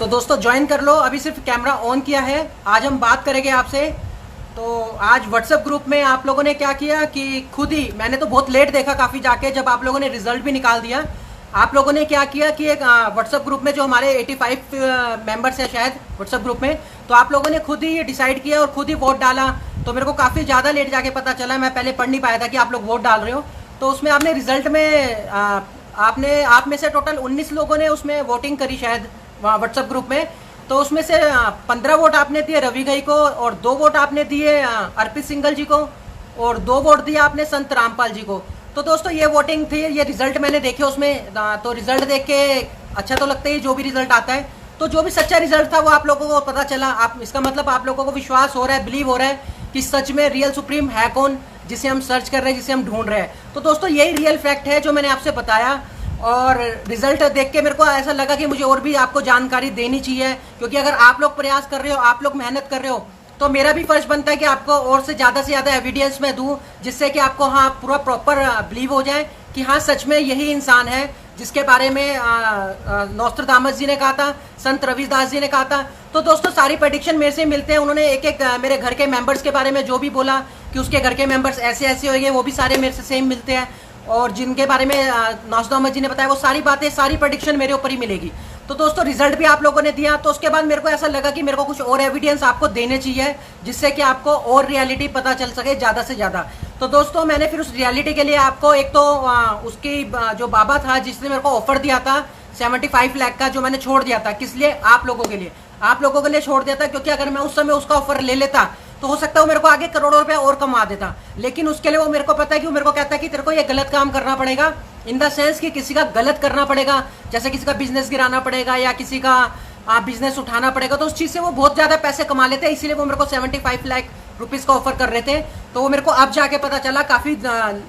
तो दोस्तों ज्वाइन कर लो, अभी सिर्फ कैमरा ऑन किया है। आज हम बात करेंगे आपसे। तो आज व्हाट्सएप ग्रुप में आप लोगों ने क्या किया कि खुद ही, मैंने तो बहुत लेट देखा काफ़ी जाके, जब आप लोगों ने रिजल्ट भी निकाल दिया। आप लोगों ने क्या किया कि एक व्हाट्सएप ग्रुप में जो हमारे 85 मेंबर्स हैं शायद व्हाट्सएप ग्रुप में, तो आप लोगों ने खुद ही डिसाइड किया और खुद ही वोट डाला। तो मेरे को काफ़ी ज़्यादा लेट जाके पता चला, मैं पहले पढ़ नहीं पाया था कि आप लोग वोट डाल रहे हो। तो उसमें आपने रिजल्ट में आप में से टोटल 19 लोगों ने उसमें वोटिंग करी शायद व्हाट्सएप ग्रुप में। तो उसमें से 15 वोट आपने दिए रवि घई को, और 2 वोट आपने दिए अर्पित सिंघल जी को, और 2 वोट दिए आपने संत रामपाल जी को। तो दोस्तों ये वोटिंग थी, ये रिजल्ट मैंने देखे उसमें। तो रिजल्ट देख के अच्छा तो लगता है जो भी रिजल्ट आता है। तो जो भी सच्चा रिजल्ट था वो आप लोगों को पता चला। आप इसका मतलब आप लोगों को विश्वास हो रहा है, बिलीव हो रहा है कि सच में रियल सुप्रीम है कौन, जिसे हम सर्च कर रहे हैं, जिसे हम ढूंढ रहे हैं। तो दोस्तों यही रियल फैक्ट है जो मैंने आपसे बताया। और रिजल्ट देख के मेरे को ऐसा लगा कि मुझे और भी आपको जानकारी देनी चाहिए, क्योंकि अगर आप लोग प्रयास कर रहे हो, आप लोग मेहनत कर रहे हो, तो मेरा भी फर्ज बनता है कि आपको और से ज़्यादा एविडेंस मैं दूं, जिससे कि आपको हाँ पूरा प्रॉपर बिलीव हो जाए कि हाँ सच में यही इंसान है जिसके बारे में नोस्ट्राडामस जी ने कहा था, संत रविदास जी ने कहा था। तो दोस्तों सारी प्रेडिक्शन मेरे से मिलते हैं। उन्होंने एक एक मेरे घर के मेंबर्स के बारे में जो भी बोला कि उसके घर के मेंबर्स ऐसे ऐसे होंगे, वो भी सारे मेरे से सेम मिलते हैं। और जिनके बारे में नोस्ट्राडामस जी ने बताया वो सारी बातें, सारी प्रेडिक्शन मेरे ऊपर ही मिलेगी। तो दोस्तों रिजल्ट भी आप लोगों ने दिया, तो उसके बाद मेरे को ऐसा लगा कि मेरे को कुछ और एविडेंस आपको देने चाहिए, जिससे कि आपको और रियलिटी पता चल सके ज़्यादा से ज़्यादा। तो दोस्तों मैंने फिर उस रियलिटी के लिए आपको एक तो उसकी जो बाबा था जिसने मेरे को ऑफर दिया था 75 लाख का, जो मैंने छोड़ दिया था, किस लिए? आप लोगों के लिए, आप लोगों के लिए छोड़ दिया था। क्योंकि अगर मैं उस समय उसका ऑफर ले लेता तो हो सकता है वो मेरे को आगे करोड़ों रुपए और कमा देता। लेकिन उसके लिए वो मेरे को पता है कि वो मेरे को कहता है कि तेरे को ये गलत काम करना पड़ेगा, इन द सेंस कि किसी का गलत करना पड़ेगा, जैसे किसी का बिजनेस गिराना पड़ेगा या किसी का बिजनेस उठाना पड़ेगा। तो उस चीज़ से वो बहुत ज़्यादा पैसे कमा लेते हैं, इसीलिए वो मेरे को 75 लाख रुपीज़ का ऑफर कर रहे थे। तो वो मेरे को अब जाके पता चला, काफ़ी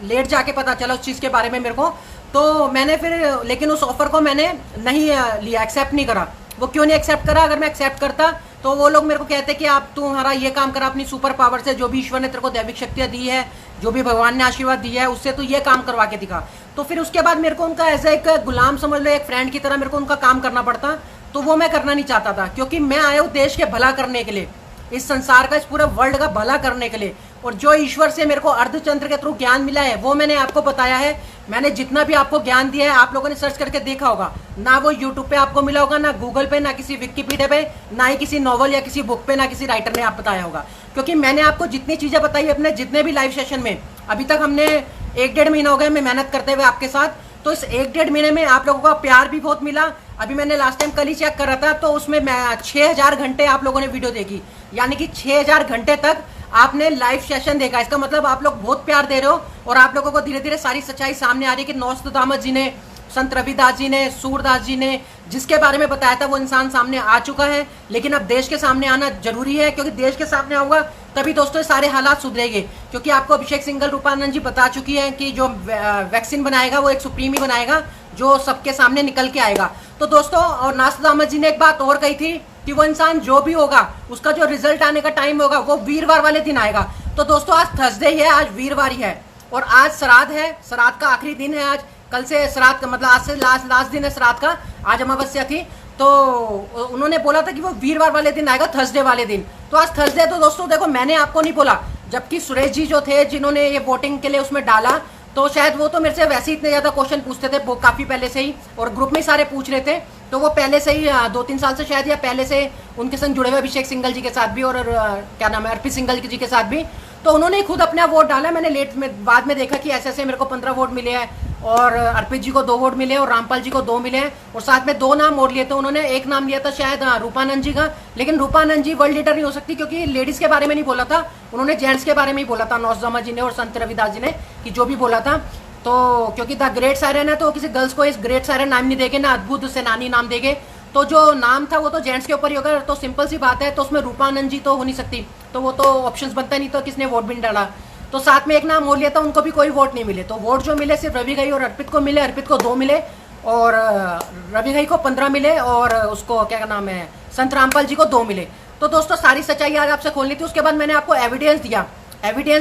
लेट जाके पता चला उस चीज़ के बारे में मेरे को। तो मैंने फिर, लेकिन उस ऑफर को मैंने नहीं लिया, एक्सेप्ट नहीं करा। वो क्यों नहीं एक्सेप्ट करा? अगर मैं एक्सेप्ट करता तो वो लोग मेरे को कहते कि आप तुम्हारा ये काम करा अपनी सुपर पावर से, जो भी ईश्वर ने तेरे को दैविक शक्तियाँ दी है, जो भी भगवान ने आशीर्वाद दिया है, उससे तो ये काम करवा के दिखा। तो फिर उसके बाद मेरे को उनका एज एक गुलाम समझ लो, एक फ्रेंड की तरह मेरे को उनका काम करना पड़ता। तो वो मैं करना नहीं चाहता था, क्योंकि मैं आया हूँ देश के भला करने के लिए, इस संसार का, इस पूरे वर्ल्ड का भला करने के लिए। और जो ईश्वर से मेरे को अर्धचंद्र के थ्रू ज्ञान मिला है वो मैंने आपको बताया है। मैंने जितना भी आपको ज्ञान दिया है आप लोगों ने सर्च करके देखा होगा, ना वो यूट्यूब पे आपको मिला होगा, ना गूगल पे, ना किसी विकिपीडिया पे, ना ही किसी नॉवल या किसी बुक पे, ना किसी राइटर ने आप बताया होगा। क्योंकि मैंने आपको जितनी चीज़ें बताई अपने जितने भी लाइव सेशन में, अभी तक हमने 1-1.5 महीना हो गया मैं मेहनत करते हुए आपके साथ। तो इस 1-1.5 महीने में आप लोगों का प्यार भी बहुत मिला। अभी मैंने लास्ट टाइम कल ही चेक कर रहा था, तो उसमें 6000 घंटे आप लोगों ने वीडियो देखी, यानी कि 6000 घंटे तक आपने लाइव सेशन देखा। इसका मतलब आप लोग बहुत प्यार दे रहे हो, और आप लोगों को धीरे धीरे सारी सच्चाई सामने आ रही है कि नोस्ट्राडामस जी ने, संत रविदास जी ने, सूरदास जी ने जिसके बारे में बताया था वो इंसान सामने आ चुका है। लेकिन अब देश के सामने आना जरूरी है, क्योंकि देश के सामने आऊंगा तभी दोस्तों सारे हालात सुधरेंगे। क्योंकि आपको अभिषेक सिंघल, रूपानंद जी बता चुकी है कि जो वैक्सीन बनाएगा वो एक सुप्रीम ही बनाएगा, जो सबके सामने निकल के आएगा। तो दोस्तों, और नोस्ट्राडामस जी ने एक बात और कही थी कि वो इंसान जो भी होगा उसका जो रिजल्ट आने का टाइम होगा वो वीरवार वाले दिन आएगा। तो दोस्तों आज थर्सडे ही है, आज वीरवार ही है, और आज श्राद्ध है, श्राद्ध का आखिरी दिन है। आज कल से श्राद्ध का मतलब आज से लास्ट दिन है श्राद्ध का, आज अमावस्या थी। तो उन्होंने बोला था कि वो वीरवार वाले दिन आएगा, थर्सडे वाले दिन। तो आज थर्सडे। तो दोस्तों देखो, मैंने आपको नहीं बोला, जबकि सुरेश जी जो थे जिन्होंने ये वोटिंग के लिए उसमें डाला, तो शायद वो तो मेरे से वैसे ही इतने ज़्यादा क्वेश्चन पूछते थे वो काफ़ी पहले से ही, और ग्रुप में ही सारे पूछ रहे थे। तो वो पहले से ही 2-3 साल से शायद, या पहले से उनके संग जुड़े हुए अभिषेक सिंघल जी के साथ भी, और क्या नाम है, अर्पित सिंघल जी के साथ भी। तो उन्होंने खुद अपना वोट डाला। मैंने लेट में बाद में देखा कि ऐसे ऐसे मेरे को 15 वोट मिले हैं, और अर्पित जी को 2 वोट मिले, और रामपाल जी को 2 मिले, और साथ में 2 नाम और लिए थे उन्होंने। एक नाम लिया था शायद रूपानंद जी का, लेकिन रूपानंद जी वर्ल्ड लीडर नहीं हो सकती, क्योंकि लेडीज़ के बारे में नहीं बोला था उन्होंने, जेंट्स के बारे में ही बोला था नोस्ट्राडामस जी ने और संत रविदास जी ने, कि जो भी बोला था। तो क्योंकि द ग्रेट सायरन है, तो किसी गर्ल्स को इस ग्रेट सायरन नाम नहीं देंगे, ना अद्भुत सेनानी नाम देंगे। तो जो नाम था वो तो जेंट्स के ऊपर ही होगा। तो सिंपल सी बात है, तो उसमें रूपानंद जी तो हो नहीं सकती, तो वो तो ऑप्शंस बनता नहीं, तो किसने वोट भी नहीं डाला। तो साथ में एक नाम और लिया था, उनको भी कोई वोट नहीं मिले। तो वोट जो मिले सिर्फ रवि घई और अर्पित को मिले। अर्पित को 2 मिले, और रवि घई को 15 मिले, और उसको क्या नाम है, संत रामपाल जी को 2 मिले। तो दोस्तों सारी सच्चाई आज आपसे खोलनी थी। उसके बाद मैंने आपको एविडेंस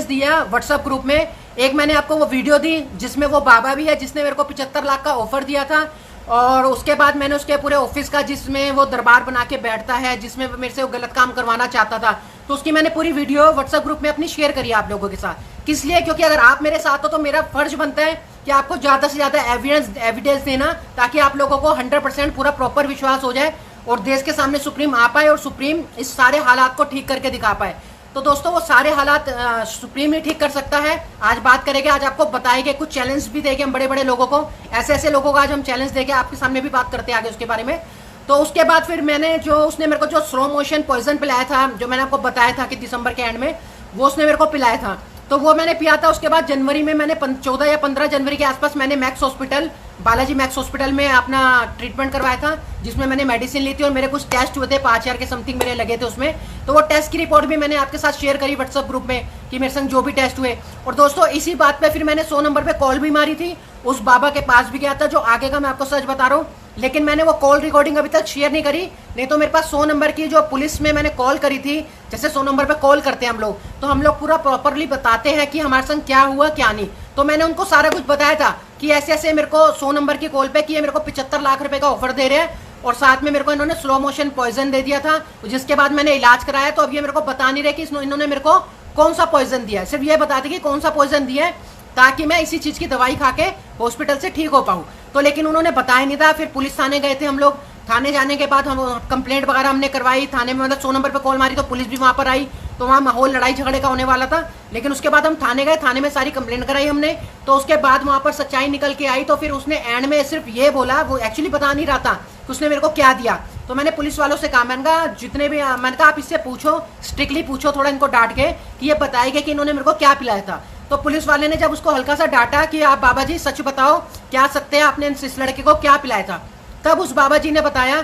दिया व्हाट्सएप ग्रुप में। एक मैंने आपको वो वीडियो दी जिसमें वो बाबा भी है जिसने मेरे को 75 लाख का ऑफर दिया था। और उसके बाद मैंने उसके पूरे ऑफिस का, जिसमें वो दरबार बना के बैठता है, जिसमें मेरे से वो गलत काम करवाना चाहता था, तो उसकी मैंने पूरी वीडियो व्हाट्सएप ग्रुप में अपनी शेयर करी आप लोगों के साथ। किस लिए? क्योंकि अगर आप मेरे साथ हो तो मेरा फर्ज बनता है कि आपको ज़्यादा से ज़्यादा एविडेंस देना, ताकि आप लोगों को 100% पूरा प्रॉपर विश्वास हो जाए और देश के सामने सुप्रीम आ पाए और सुप्रीम इस सारे हालात को ठीक करके दिखा पाए। तो दोस्तों वो सारे हालात सुप्रीम ही ठीक कर सकता है। आज बात करेंगे, आज आपको बताएंगे, कुछ चैलेंज भी देंगे हम बड़े बड़े लोगों को, ऐसे ऐसे लोगों को आज हम चैलेंज देंगे, आपके सामने भी बात करते हैं आगे उसके बारे में। तो उसके बाद फिर मैंने उसने मेरे को जो स्लो मोशन पॉइजन पिलाया था, जो मैंने आपको बताया था कि दिसंबर के एंड में, वो उसने मेरे को पिलाया था, तो वो मैंने पिया था। उसके बाद जनवरी में मैंने 14 या 15 जनवरी के आसपास मैंने max hospital, Balaji max hospital में अपना ट्रीटमेंट करवाया था, जिसमें मैंने मेडिसिन ली थी और मेरे कुछ टेस्ट हुए थे, 5000 के समथिंग मेरे लगे थे उसमें। तो वो टेस्ट की रिपोर्ट भी मैंने आपके साथ शेयर करी व्हाट्सएप ग्रुप में कि मेरे संग जो भी टेस्ट हुए। और दोस्तों इसी बात पे फिर मैंने 100 नंबर पे कॉल भी मारी थी, उस बाबा के पास भी गया था, जो आगे का मैं आपको सच बता रहा हूँ, लेकिन मैंने वो कॉल रिकॉर्डिंग अभी तक शेयर नहीं करी। नहीं तो मेरे पास 100 नंबर की जो पुलिस में मैंने कॉल करी थी, जैसे 100 नंबर पे कॉल करते हैं हम लोग, तो हम लोग पूरा प्रॉपरली बताते हैं कि हमारे संग क्या हुआ क्या नहीं। तो मैंने उनको सारा कुछ बताया था कि ऐसे ऐसे मेरे को 100 नंबर की कॉल पे कि ये मेरे को 75 लाख रुपए का ऑफर दे रहे हैं, और साथ में मेरे को इन्होंने स्लो मोशन पॉइजन दे दिया था, जिसके बाद मैंने इलाज कराया। तो अब ये मेरे को बता नहीं रहे कि इन्होंने मेरे को कौन सा पॉइजन दिया है, सिर्फ ये बताते कि कौन सा पॉइजन दिया है, ताकि मैं इसी चीज की दवाई खा के हॉस्पिटल से ठीक हो पाऊँ। तो लेकिन उन्होंने बताया नहीं था। फिर पुलिस थाने गए थे हम लोग, थाने जाने के बाद हम कंप्लेंट वगैरह हमने करवाई थाने में, मतलब 100 नंबर पे कॉल मारी तो पुलिस भी वहां पर आई, तो वहाँ माहौल लड़ाई झगड़े का होने वाला था। लेकिन उसके बाद हम थाने गए, थाने में सारी कंप्लेंट कराई हमने, तो उसके बाद वहाँ पर सच्चाई निकल के आई। तो फिर उसने एंड में सिर्फ ये बोला, वो एक्चुअली बता नहीं रहा था कि उसने मेरे को क्या दिया। तो मैंने पुलिस वालों से कहा, मैंने कहा जितने भी, मैंने कहा आप इससे पूछो, स्ट्रिक्टली पूछो थोड़ा इनको डांट के कि ये बताएगा कि इन्होंने मेरे को क्या पिलाया था। तो पुलिस वाले ने जब उसको हल्का सा डांटा कि आप बाबा जी सच बताओ, क्या सत्य है, आपने इस लड़के को क्या पिलाया था, तब उस बाबा जी ने बताया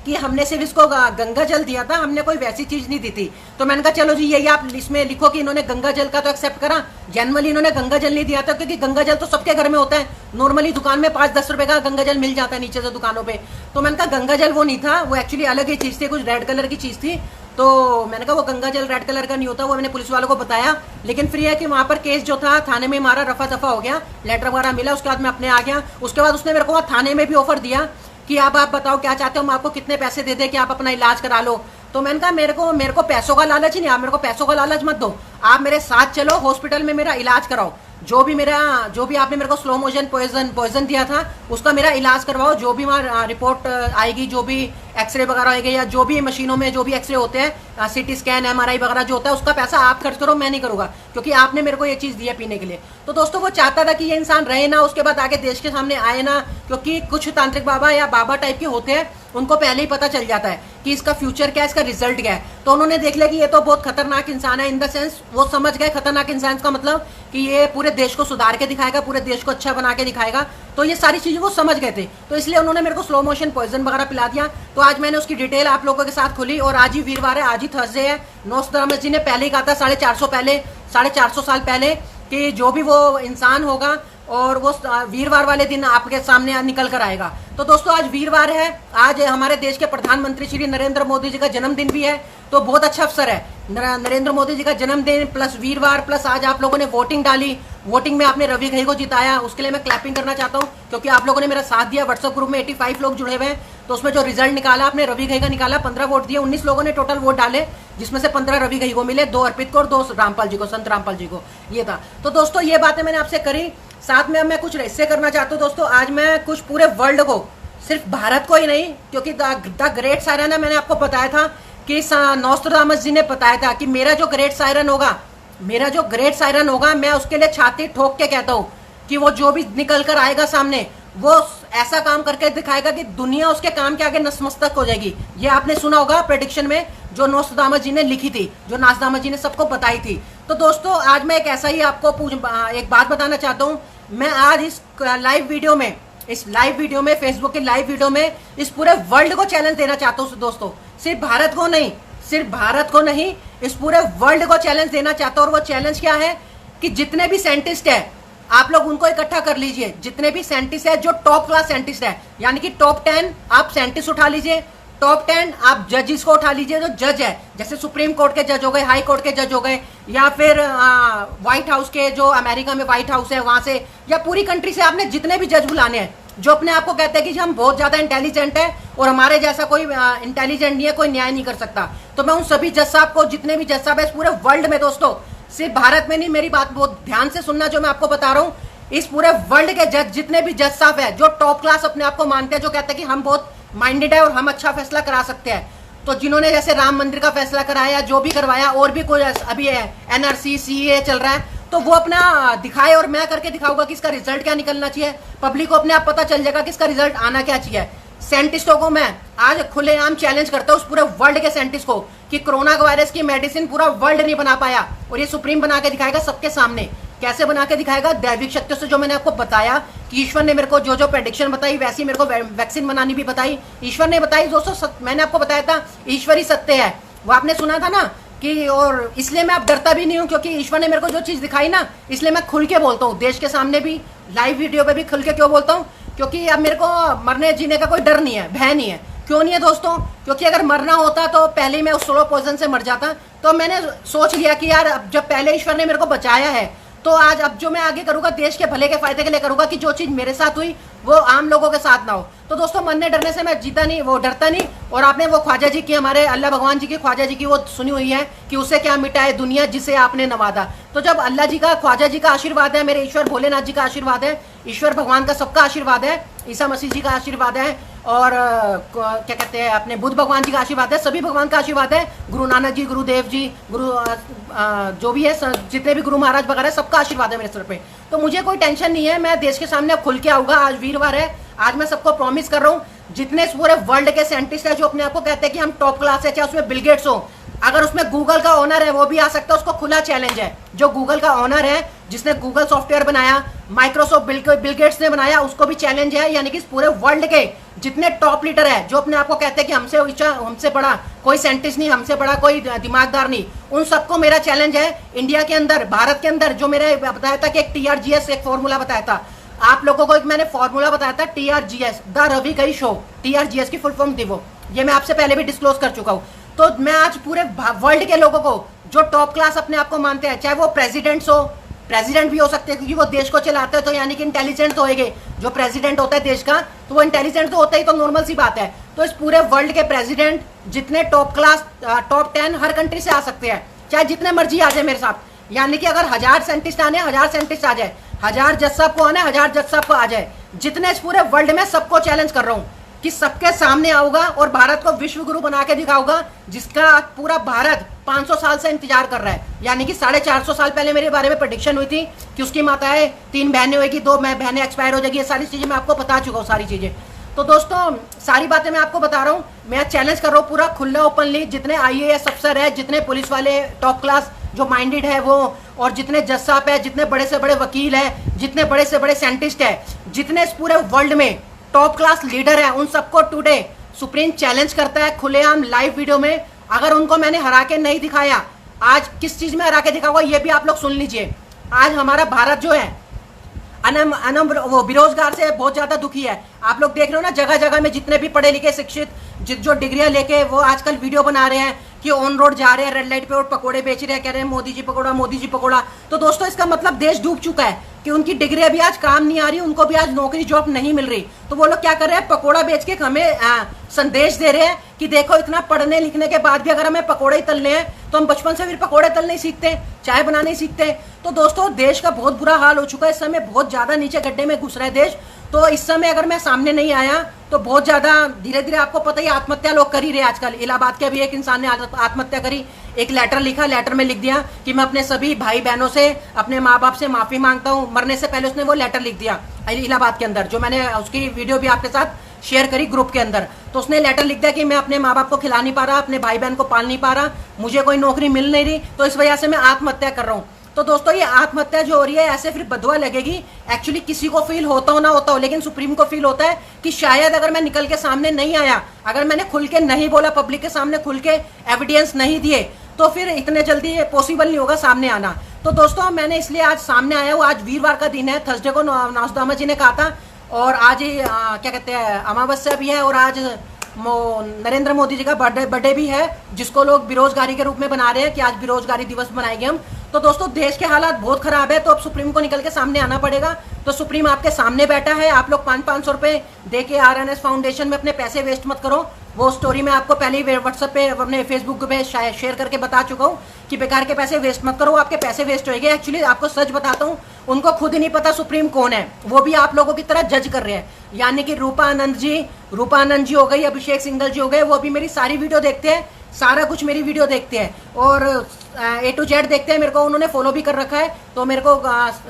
कि हमने सिर्फ इसको गंगा जल दिया था, हमने कोई वैसी चीज नहीं दी थी। तो मैंने कहा चलो जी यही आप इसमें लिखो कि इन्होंने गंगा जल का तो एक्सेप्ट करा, जनरली इन्होंने गंगा जल नहीं दिया था, क्योंकि गंगा जल तो सबके घर में होता है, नॉर्मली दुकान में 5-10 रुपए का गंगा जल मिल जाता है नीचे से दुकानों पे। तो मैंने कहा गंगा जल वो नहीं था, वो एक्चुअली अलग ही चीज थी, कुछ रेड कलर की चीज थी। तो मैंने कहा वो गंगा जल रेड कलर का नहीं होता, वो मैंने पुलिस वालों को बताया। लेकिन फिर यह कि वहां पर केस जो था थाने में हमारा रफा दफा हो गया, लेटर वगैरह मिला, उसके बाद मैं अपने आ गया। उसके बाद उसने मेरे को थाने में भी ऑफर दिया कि आप बताओ क्या चाहते हो, हम आपको कितने पैसे दे दे कि आप अपना इलाज करा लो। तो मैंने कहा मेरे को पैसों का लालच ही नहीं, आप मेरे को पैसों का लालच मत दो, आप मेरे साथ चलो हॉस्पिटल में मेरा इलाज कराओ, जो भी आपने मेरे को स्लो मोशन पॉइजन दिया था उसका मेरा इलाज करवाओ, जो भी वहाँ रिपोर्ट आएगी, जो भी एक्सरे वगैरह आएगी, या जो भी मशीनों में जो भी एक्सरे होते हैं, सीटी स्कैन MRI वगैरह जो होता है, उसका पैसा आप खर्च करो, मैं नहीं करूंगा, क्योंकि आपने मेरे को ये चीज दी है पीने के लिए। तो दोस्तों वो चाहता था कि ये इंसान रहे ना, उसके बाद आगे देश के सामने आए ना, क्योंकि कुछ तांत्रिक बाबा या बाबा टाइप के होते हैं, उनको पहले ही पता चल जाता है कि इसका फ्यूचर क्या है, इसका रिजल्ट क्या है। तो उन्होंने देख लिया कि ये तो बहुत खतरनाक इंसान है, इन द सेंस वो समझ गए खतरनाक इंसान का मतलब कि ये पूरे देश को सुधार के दिखाएगा, पूरे देश को अच्छा बना के दिखाएगा। तो ये सारी चीजें वो समझ गए थे, तो इसलिए उन्होंने मेरे को स्लो मोशन पॉइजन वगैरह पिला दिया। तो आज मैंने उसकी डिटेल आप लोगों के साथ खोली, और आज ही वीरवार है, आज ही थर्सडे है। नोस्ट्राडामस जी ने पहले ही कहा था 450 साल पहले कि जो भी वो इंसान होगा और वो वीरवार वाले दिन आपके सामने निकल कर आएगा। तो दोस्तों आज वीरवार है, आज हमारे देश के प्रधानमंत्री श्री नरेंद्र मोदी जी का जन्मदिन भी है, तो बहुत अच्छा अवसर है। नरेंद्र मोदी जी का जन्मदिन प्लस वीरवार प्लस आज आप लोगों ने वोटिंग डाली, वोटिंग में आपने रवि घई को जिताया, उसके लिए मैं क्लैपिंग करना चाहता हूं, क्योंकि आप लोगों ने मेरा साथ दिया। व्हाट्सएप ग्रुप में 85 लोग जुड़े हुए हैं, तो उसमें जो रिजल्ट निकाला आपने रवि घई का निकाला, 15 वोट दिए, 19 लोगों ने टोटल वोट डाले, जिसमें से 15 रवि घई को मिले, 2 अर्पित को और 2 रामपाल जी को, संत रामपाल जी को। ये था। तो दोस्तों ये बातें मैंने आपसे करी, साथ में अब मैं कुछ ऐसे करना चाहता हूँ दोस्तों, आज मैं कुछ पूरे वर्ल्ड को, सिर्फ भारत को ही नहीं, क्योंकि द ग्रेट सायरन है, मैंने आपको बताया था कि नोस्ट्राडामस जी ने बताया था कि मेरा जो ग्रेट सायरन होगा, मैं उसके लिए छाती ठोक के कहता हूँ कि वो जो भी निकल कर आएगा सामने, वो ऐसा काम करके दिखाएगा कि दुनिया उसके काम के आगे नतमस्तक हो जाएगी। ये आपने सुना होगा प्रेडिक्शन में जो नोस्ट्राडामस जी ने लिखी थी, जो नोस्ट्राडामस जी ने सबको बताई थी। तो दोस्तों आज मैं एक ऐसा ही आपको एक बात बताना चाहता हूँ। मैं आज इस लाइव वीडियो में फेसबुक के लाइव वीडियो में इस पूरे वर्ल्ड को चैलेंज देना चाहता हूँ दोस्तों, सिर्फ भारत को नहीं, इस पूरे वर्ल्ड को चैलेंज देना चाहता हूँ। और वो चैलेंज क्या है कि जितने भी साइंटिस्ट है आप लोग उनको इकट्ठा कर लीजिए, जितने भी साइंटिस्ट है जो टॉप क्लास साइंटिस्ट है, यानी कि टॉप 10 आप साइंटिस्ट उठा लीजिए, टॉप 10 आप जजेस को उठा लीजिए, जो जज है, जैसे सुप्रीम कोर्ट के जज हो गए, हाई कोर्ट के जज हो गए, या फिर व्हाइट हाउस के, जो अमेरिका में व्हाइट हाउस है वहां से, या पूरी कंट्री से आपने जितने भी जज बुलाने हैं जो अपने आप को कहते हैं कि हम बहुत ज्यादा इंटेलिजेंट है और हमारे जैसा कोई इंटेलिजेंट नहीं है, कोई न्याय नहीं कर सकता। तो मैं उन सभी जज साहब को, जितने भी जज साहब है इस पूरे वर्ल्ड में दोस्तों, सिर्फ भारत में नहीं, मेरी बात बहुत ध्यान से सुनना जो मैं आपको बता रहा हूँ, इस पूरे वर्ल्ड के जज, जितने भी जज साहब है जो टॉप क्लास अपने आप को मानते हैं, जो कहते हैं कि हम बहुत माइंडेड है और हम अच्छा फैसला करा सकते हैं, तो जिन्होंने जैसे राम मंदिर का फैसला कराया, जो भी करवाया, और भी कोई अभी एनआरसी सीए चल रहा है, तो वो अपना दिखाए और मैं करके दिखाऊंगा कि इसका रिजल्ट क्या निकलना चाहिए। पब्लिक को अपने आप पता चल जाएगा कि इसका रिजल्ट आना क्या चाहिए। साइंटिस्टों को मैं आज खुलेआम चैलेंज करता हूँ, उस पूरे वर्ल्ड के साइंटिस्ट को, कि कोरोना वायरस की मेडिसिन पूरा वर्ल्ड नहीं बना पाया और ये सुप्रीम बना के दिखाएगा सबके सामने। कैसे बना के दिखाएगा? दैविक शक्तियों से, जो मैंने आपको बताया कि ईश्वर ने मेरे को जो जो प्रेडिक्शन बताई, वैसी मेरे को वैक्सीन बनानी भी बताई, ईश्वर ने बताई दोस्तों। मैंने आपको बताया था ईश्वर ही सत्य है, वो आपने सुना था ना कि, और इसलिए मैं अब डरता भी नहीं हूँ, क्योंकि ईश्वर ने मेरे को जो चीज दिखाई ना, इसलिए मैं खुल के बोलता हूँ, देश के सामने भी, लाइव वीडियो पे भी खुल के क्यों बोलता हूँ, क्योंकि अब मेरे को मरने जीने का कोई डर नहीं है, भय नहीं है। क्यों नहीं है दोस्तों? क्योंकि अगर मरना होता तो पहले ही मैं उस स्लो पॉइजन से मर जाता। तो मैंने सोच लिया कि यार अब जब पहले ईश्वर ने मेरे को बचाया है, तो आज अब जो मैं आगे करूंगा देश के भले के फायदे के लिए करूंगा, कि जो चीज मेरे साथ हुई वो आम लोगों के साथ ना हो। तो दोस्तों, मरने डरने से मैं जीता नहीं, वो डरता नहीं। और आपने वो ख्वाजा जी की, हमारे अल्लाह भगवान जी की, ख्वाजा जी की वो सुनी हुई है कि उससे क्या मिटाए दुनिया जिसे आपने नवादा। तो जब अल्लाह जी का, ख्वाजा जी का आशीर्वाद है, मेरे ईश्वर भोलेनाथ जी का आशीर्वाद है, ईश्वर भगवान का सबका आशीर्वाद है, ईसा मसीह जी का आशीर्वाद है, और क्या कहते हैं अपने बुद्ध भगवान जी का आशीर्वाद है, सभी भगवान का आशीर्वाद है, गुरु नानक जी, गुरुदेव जी, गुरु जो भी है, जितने भी गुरु महाराज वगैरह, सबका आशीर्वाद है मेरे सर पे। तो मुझे कोई टेंशन नहीं है, मैं देश के सामने अब खुल के आऊंगा। आज वीरवार है, आज मैं सबको प्रॉमिस कर रहा हूँ, जितने पूरे वर्ल्ड के साइंटिस्ट है जो अपने आप को कहते हैं कि हम टॉप क्लास है, चाहे उसमें बिल गेट्स हो, अगर उसमें गूगल का ओनर है वो भी आ सकता है, उसको खुला चैलेंज है। जो गूगल का ओनर है, जिसने गूगल सॉफ्टवेयर बनाया, माइक्रोसॉफ्ट बिल गेट्स ने बनाया, उसको भी चैलेंज है। यानी कि इस पूरे वर्ल्ड के जितने टॉप लीडर है, जो अपने आप को कहते हैं कि हमसे बड़ा कोई साइंटिस्ट नहीं, हमसे बड़ा कोई दिमागदार नहीं, उन सबको मेरा चैलेंज है। इंडिया के अंदर, भारत के अंदर, जो मेरे बताया था कि एक TRGS एक फॉर्मूला बताया था आप लोगों को, एक मैंने फॉर्मूला बताया था TRGS, द रवि गई शो, TRGS की फुल फॉर्म थी वो, ये मैं आपसे पहले भी डिस्क्लोज कर चुका हूँ। तो मैं आज पूरे वर्ल्ड के लोगों को, जो टॉप क्लास अपने आप को मानते हैं, चाहे वो प्रेसिडेंट्स हो, प्रेसिडेंट भी हो सकते हैं क्योंकि वो देश को चलाते हैं, तो यानी कि इंटेलिजेंट तो होंगे। जो प्रेसिडेंट होता है देश का, तो वो इंटेलिजेंट तो होता ही, तो नॉर्मल सी बात है। तो इस पूरे वर्ल्ड के प्रेसिडेंट, जितने टॉप क्लास, टॉप 10 हर कंट्री से आ सकते हैं, चाहे जितने मर्जी आ जाए मेरे साथ। यानी कि अगर 1000 साइंटिस्ट आने, 1000 साइंटिस्ट आ जाए, 1000 जज साहब को आने, 1000 जज साहब को आ जाए, जितने इस पूरे वर्ल्ड में, सबको चैलेंज कर रहा हूँ कि सबके सामने आऊंगा और भारत को विश्व गुरु बना के दिखाऊंगा, जिसका पूरा भारत 500 साल से इंतजार कर रहा है। यानी कि 450 साल पहले मेरे बारे में प्रेडिक्शन हुई थी कि उसकी माताएं 3 बहनें होगी, 2 बहनें एक्सपायर हो जाएगी, ये सारी चीजें मैं आपको बता चुका हूँ, सारी चीजें। तो दोस्तों, सारी बातें मैं आपको बता रहा हूँ, मैं चैलेंज कर रहा हूँ पूरा खुला ओपनली। जितने IAS अफसर है, जितने पुलिस वाले टॉप क्लास जो माइंडेड है वो, और जितने जज साहब है, जितने बड़े से बड़े वकील है, जितने बड़े से बड़े साइंटिस्ट है, जितने इस पूरे वर्ल्ड में टॉप क्लास लीडर है, उन सबको टुडे सुप्रीम चैलेंज करता है खुलेआम लाइव वीडियो में। अगर उनको मैंने हरा के नहीं दिखाया, आज किस चीज में हरा के दिखाऊंगा ये भी आप लोग सुन लीजिए। आज हमारा भारत जो है वो बेरोजगार से बहुत ज्यादा दुखी है। आप लोग देख रहे हो ना, जगह जगह में जितने भी पढ़े लिखे शिक्षित जो डिग्रियां लेके वो आजकल वीडियो बना रहे हैं कि ऑन रोड जा रहे हैं, रेड लाइट पे और पकोड़े बेच रहे हैं, कह रहे हैं मोदी जी पकोड़ा, मोदी जी पकोड़ा। तो दोस्तों, इसका मतलब देश डूब चुका है कि उनकी डिग्री अभी आज काम नहीं आ रही, उनको भी आज नौकरी जॉब नहीं मिल रही। तो वो लोग क्या कर रहे हैं, पकोड़ा बेच के हमें संदेश दे रहे हैं कि देखो, इतना पढ़ने लिखने के बाद भी अगर हमें पकोड़े ही तलने हैं, तो हम बचपन से फिर पकोड़े तलने ही सीखते, चाय बनाने ही सीखते। तो दोस्तों, देश का बहुत बुरा हाल हो चुका है, इस समय बहुत ज्यादा नीचे गड्ढे में घुस रहा है देश। तो इस समय अगर मैं सामने नहीं आया तो बहुत ज्यादा धीरे धीरे, आपको पता ही, आत्महत्या लोग कर ही रहे आजकल। इलाहाबाद के अभी एक इंसान ने आत्महत्या करी, एक लेटर लिखा, लेटर में लिख दिया कि मैं अपने सभी भाई बहनों से, अपने माँ बाप से माफी मांगता हूँ। मरने से पहले उसने वो लेटर लिख दिया इलाहाबाद के अंदर, जो मैंने उसकी वीडियो भी आपके साथ शेयर करी ग्रुप के अंदर। तो उसने लेटर लिख दिया कि मैं अपने माँ बाप को खिला नहीं पा रहा, अपने भाई बहन को पाल नहीं पा रहा, मुझे कोई नौकरी मिल नहीं रही, तो इस वजह से मैं आत्महत्या कर रहा हूँ। तो दोस्तों, ये आत्महत्या जो हो रही है, ऐसे फिर बदवा लगेगी। एक्चुअली किसी को फील होता हो ना होता हो, लेकिन सुप्रीम को फील होता है कि शायद अगर मैं निकल के सामने नहीं आया, अगर मैंने खुल के नहीं बोला, पब्लिक के सामने खुल के एविडेंस नहीं दिए, तो फिर इतने जल्दी पॉसिबल नहीं होगा सामने आना। तो दोस्तों, मैंने इसलिए आज सामने आया हूँ। आज वीरवार का दिन है, थर्सडे को नासुदामा जी ने कहा था, और आज ही क्या कहते हैं, अमावस्या भी है, और आज नरेंद्र मोदी जी का बर्थडे भी है, जिसको लोग बेरोजगारी के रूप में बना रहे हैं कि आज बेरोजगारी दिवस मनाएंगे हम। तो दोस्तों, देश के हालात बहुत खराब है, तो अब सुप्रीम को निकल के सामने आना पड़ेगा। तो सुप्रीम आपके सामने बैठा है, आप लोग 500-500 रुपए दे के RNS फाउंडेशन में अपने पैसे वेस्ट मत करो। वो स्टोरी मैं आपको पहले ही व्हाट्सएप पे अपने फेसबुक पे शेयर करके बता चुका हूँ कि बेकार के पैसे वेस्ट मत करो, आपके पैसे वेस्ट होंगे। एक्चुअली आपको सच बताता हूँ, उनको खुद ही नहीं पता सुप्रीम कौन है, वो भी आप लोगों की तरह जज कर रहे हैं। यानी कि रूपा आनंद जी हो गई, अभिषेक सिंघल जी हो गए, वो भी मेरी सारी वीडियो देखते हैं, सारा कुछ मेरी वीडियो देखते हैं और A to Z देखते हैं। मेरे को उन्होंने फॉलो भी कर रखा है, तो मेरे को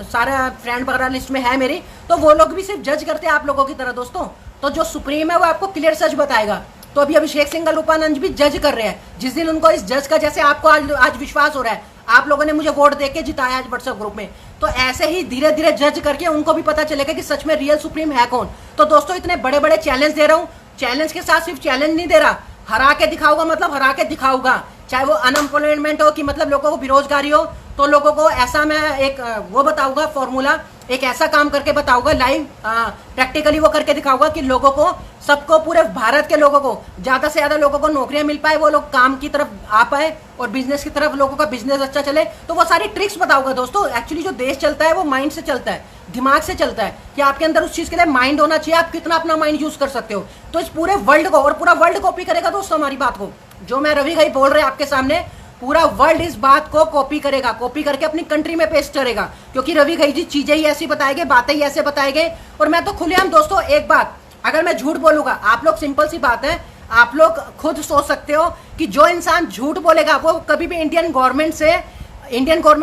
सारा फ्रेंड वगैरह लिस्ट में है मेरी, तो वो लोग भी सिर्फ जज करते हैं आप लोगों की तरह दोस्तों। तो जो सुप्रीम है वो आपको क्लियर सच बताएगा। तो अभी अभिषेक सिंघल, रूपानंद भी जज कर रहे हैं। जिस दिन उनको इस जज का, जैसे आपको आज विश्वास हो रहा है, आप लोगों ने मुझे वोट देके जिताया आज व्हाट्सएप ग्रुप में, तो ऐसे ही धीरे धीरे जज करके उनको भी पता चलेगा कि सच में रियल सुप्रीम है कौन। तो दोस्तों इतने बड़े बड़े चैलेंज दे रहा हूँ, चैलेंज के साथ सिर्फ चैलेंज नहीं दे रहा, हरा के दिखाऊंगा, मतलब हरा के दिखाऊंगा। चाहे वो अनएम्प्लॉयमेंट हो कि मतलब लोगों को बेरोजगारी हो, तो लोगों को ऐसा मैं एक वो बताऊंगा फॉर्मूला, एक ऐसा काम करके बताऊंगा लाइव, प्रैक्टिकली वो करके दिखाऊंगा कि लोगों को, सबको, पूरे भारत के लोगों को, ज्यादा से ज्यादा लोगों को नौकरियां मिल पाए, वो लोग काम की तरफ आ पाए और बिजनेस की तरफ लोगों का बिजनेस अच्छा चले। तो वो सारी ट्रिक्स बताऊंगा दोस्तों। एक्चुअली जो देश चलता है वो माइंड से चलता है, दिमाग से चलता है, कि आपके अंदर उस चीज के लिए माइंड होना चाहिए, आप कितना अपना माइंड यूज कर सकते हो। तो इस पूरे वर्ल्ड को, और पूरा वर्ल्ड कॉपी करेगा दोस्तों हमारी बात को, जो मैं रवि भाई बोल रहे हैं आपके सामने, पूरा वर्ल्ड इस बात को कॉपी करेगा, कॉपी करके अपनी कंट्री में पेस्ट करेगा, क्योंकि रवि भाई जी चीजें ही ऐसी बताएंगे, बातें ही ऐसे बताएंगे। और मैं तो खुलेआम दोस्तों एक बात, अगर मैं झूठ बोलूंगा, आप लोग, सिंपल सी बात है, आप लोग खुद सोच सकते हो कि जो इंसान झूठ बोलेगा वो कभी भी इंडियन गवर्नमेंट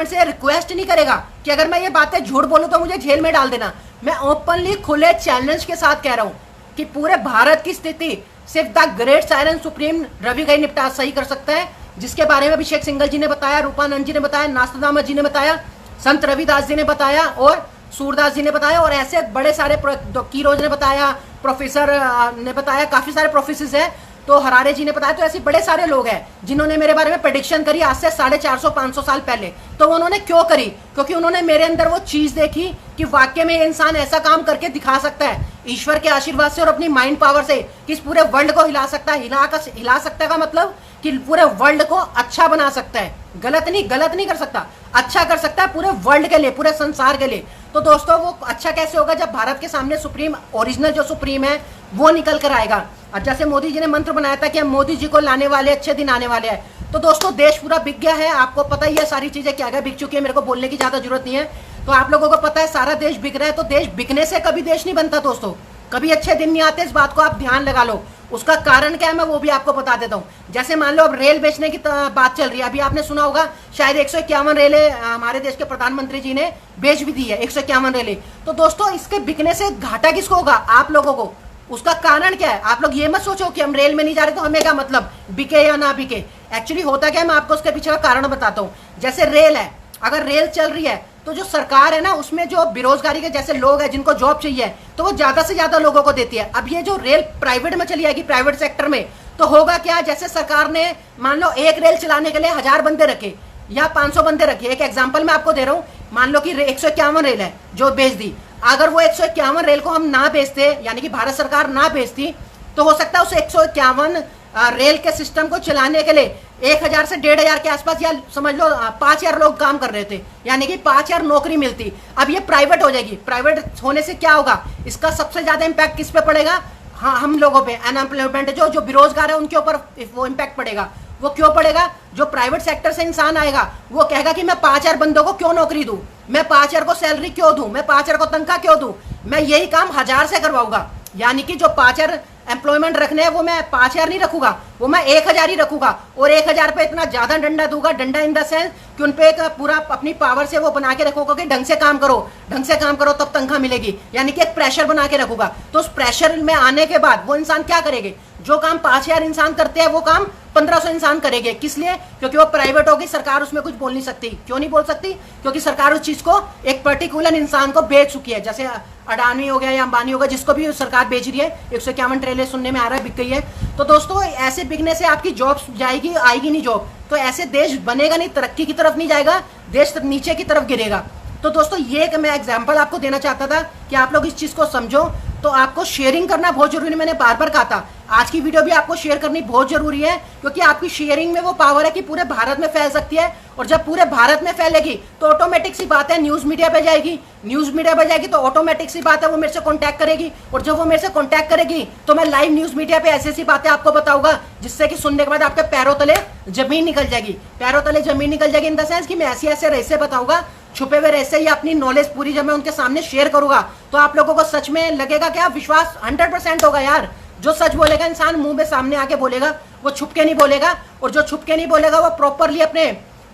से रिक्वेस्ट नहीं करेगा कि अगर मैं ये बातें झूठ बोलूं तो मुझे जेल में डाल देना। मैं ओपनली खुले चैलेंज के साथ कह रहा हूं कि पूरे भारत की स्थिति सिर्फ the great silent supreme Ravi भाई निपटा सही कर सकता है, जिसके बारे में अभिषेक सिंघल जी ने बताया, रूपानंद जी ने बताया, नास्तादामत जी ने बताया, संत रविदास जी ने बताया और सूरदास जी ने बताया, और ऐसे बड़े सारे कीरोज ने बताया, प्रोफेसर ने बताया, काफी सारे प्रोफेसर हैं, तो हरारे जी ने बताया। तो ऐसे बड़े सारे लोग हैं जिन्होंने मेरे बारे में प्रेडिक्शन करी आज से 450-500 साल पहले। तो उन्होंने क्यों करी? क्योंकि उन्होंने मेरे अंदर वो चीज देखी कि वाकई में ये इंसान ऐसा काम करके दिखा सकता है, ईश्वर के आशीर्वाद से और अपनी माइंड पावर से, कि इस पूरे वर्ल्ड को हिला सकता है। हिला सकता है का मतलब कि पूरे वर्ल्ड को अच्छा बना सकता है, गलत नहीं कर सकता, अच्छा कर सकता है पूरे वर्ल्ड के लिए, पूरे संसार के लिए। तो दोस्तों वो अच्छा कैसे होगा? जब भारत के सामने सुप्रीम, ओरिजिनल जो सुप्रीम है वो निकल कर आएगा। और जैसे मोदी जी ने मंत्र बनाया था कि हम मोदी जी को लाने वाले, अच्छे दिन आने वाले हैं। तो दोस्तों देश पूरा बिक गया है, आपको पता ही है सारी चीजें क्या क्या बिक चुकी है, मेरे को बोलने की ज्यादा जरूरत नहीं है। तो आप लोगों को पता है सारा देश बिक रहा है। तो देश बिकने से कभी देश नहीं बनता दोस्तों, कभी अच्छे दिन नहीं आते, इस बात को आप ध्यान लगा लो। उसका कारण क्या है मैं वो भी आपको बता देता हूँ। जैसे मान लो अब रेल बेचने की बात चल रही है, अभी आपने सुना होगा शायद 151 रेलें हमारे देश के प्रधानमंत्री जी ने बेच भी दी है, 151 रेलें। तो दोस्तों इसके बिकने से घाटा किसको होगा? आप लोगों को। उसका कारण क्या है? आप लोग ये मत सोचो कि हम रेल में नहीं जा रहे तो हमें क्या मतलब, बिके या ना बिके। एक्चुअली होता क्या है मैं आपको उसके पीछे का कारण बताता हूँ। जैसे रेल है, अगर रेल चल रही है तो जो सरकार है ना, उसमें जो बेरोजगारी के जैसे लोग हैं जिनको जॉब चाहिए, तो वो ज्यादा से ज्यादा लोगों को देती है। अब ये जो रेल प्राइवेट में चली जाएगी, प्राइवेट सेक्टर में, तो होगा क्या? जैसे सरकार ने मान लो एक रेल चलाने के लिए 1000 बंदे रखे या 500 बंदे रखे, एक एग्जाम्पल मैं आपको दे रहा हूँ। मान लो कि 151 रेल है जो बेच दी, अगर वो 151 रेल को हम ना बेचते, यानी कि भारत सरकार ना बेचती, तो हो सकता है उस 151 रेल के सिस्टम को चलाने के लिए 1000 से 1500 के आसपास, या समझ लो 5000 लोग काम कर रहे थे, यानी कि 5000 नौकरी मिलती। अब ये प्राइवेट हो जाएगी। प्राइवेट होने से क्या होगा? इसका सबसे ज्यादा इम्पैक्ट किस पे पड़ेगा? हाँ, हम लोगों पे, अनएम्प्लॉयमेंट, जो बेरोजगार है उनके ऊपर वो इम्पैक्ट पड़ेगा। वो क्यों पड़ेगा? जो प्राइवेट सेक्टर से इंसान आएगा वो कहेगा कि मैं 5000 बंदों को क्यों नौकरी दूं, मैं 5000 को सैलरी क्यों दूं, मैं 5000 को तनख्वाह क्यों दूं, मैं यही काम 1000 से करवाऊंगा। यानी कि जो 5000 एम्प्लॉयमेंट रखने हैं वो मैं 5000 नहीं रखूंगा, वो मैं 1000 ही रखूंगा। और 1000 पे इतना ज्यादा डंडा दूंगा, डंडा इन द सेंस कि उनपे एक पूरा अपनी पावर से वो बना के रखूंगा कि ढंग से काम करो तब तनख्वाह मिलेगी, यानी कि एक प्रेशर बना के रखूंगा। तो उस प्रेशर में आने के बाद वो इंसान क्या करेंगे? जो काम 5000 इंसान करते हैं वो काम 1500 इंसान करेंगे। किस लिए? क्योंकि वो प्राइवेट होगी, सरकार उसमें कुछ बोल नहीं सकती। क्यों नहीं बोल सकती? क्योंकि सरकार उस चीज को एक पर्टिकुलर इंसान को बेच चुकी है। जैसे अडानी हो गया या अंबानी हो गया, जिसको भी सरकार बेच रही है, 151 ट्रेलें सुनने में आ रहा है बिक गई है। तो दोस्तों ऐसे बिकने से आपकी जॉब जाएगी, आएगी नहीं जॉब, तो ऐसे देश बनेगा नहीं, तरक्की की तरफ नहीं जाएगा, देश नीचे की तरफ गिरेगा। तो दोस्तों ये मैं एग्जाम्पल आपको देना चाहता था कि आप लोग इस चीज को समझो। तो आपको शेयरिंग करना बहुत जरूरी है। मैंने बार बार कहा था आज की वीडियो भी आपको शेयर करनी बहुत जरूरी है, क्योंकि आपकी शेयरिंग में वो पावर है कि पूरे भारत में फैल सकती है। और जब पूरे भारत में फैलेगी तो ऑटोमेटिक सी बात है न्यूज मीडिया पे जाएगी, न्यूज मीडिया पे जाएगी तो ऑटोमेटिक सी बात है वो मेरे से कांटेक्ट करेगी, और जब वो मेरे से कांटेक्ट करेगी तो मैं लाइव न्यूज मीडिया पे ऐसी ऐसी बातें आपको बताऊंगा जिससे कि सुनने के बाद आपके पैरों तले जमीन निकल जाएगी। पैरों तले जमीन निकल जाएगी इन द सेंस कि मैं ऐसे ऐसे रहस्य बताऊंगा, छुपे हुए रहस्य या अपनी नॉलेज पूरी जब मैं उनके सामने शेयर करूंगा तो आप लोगों को सच में लगेगा क्या, विश्वास 100% होगा यार। जो सच बोलेगा इंसान मुंह में सामने आके बोलेगा, वो छुप के नहीं बोलेगा, और जो छुप के नहीं बोलेगा वो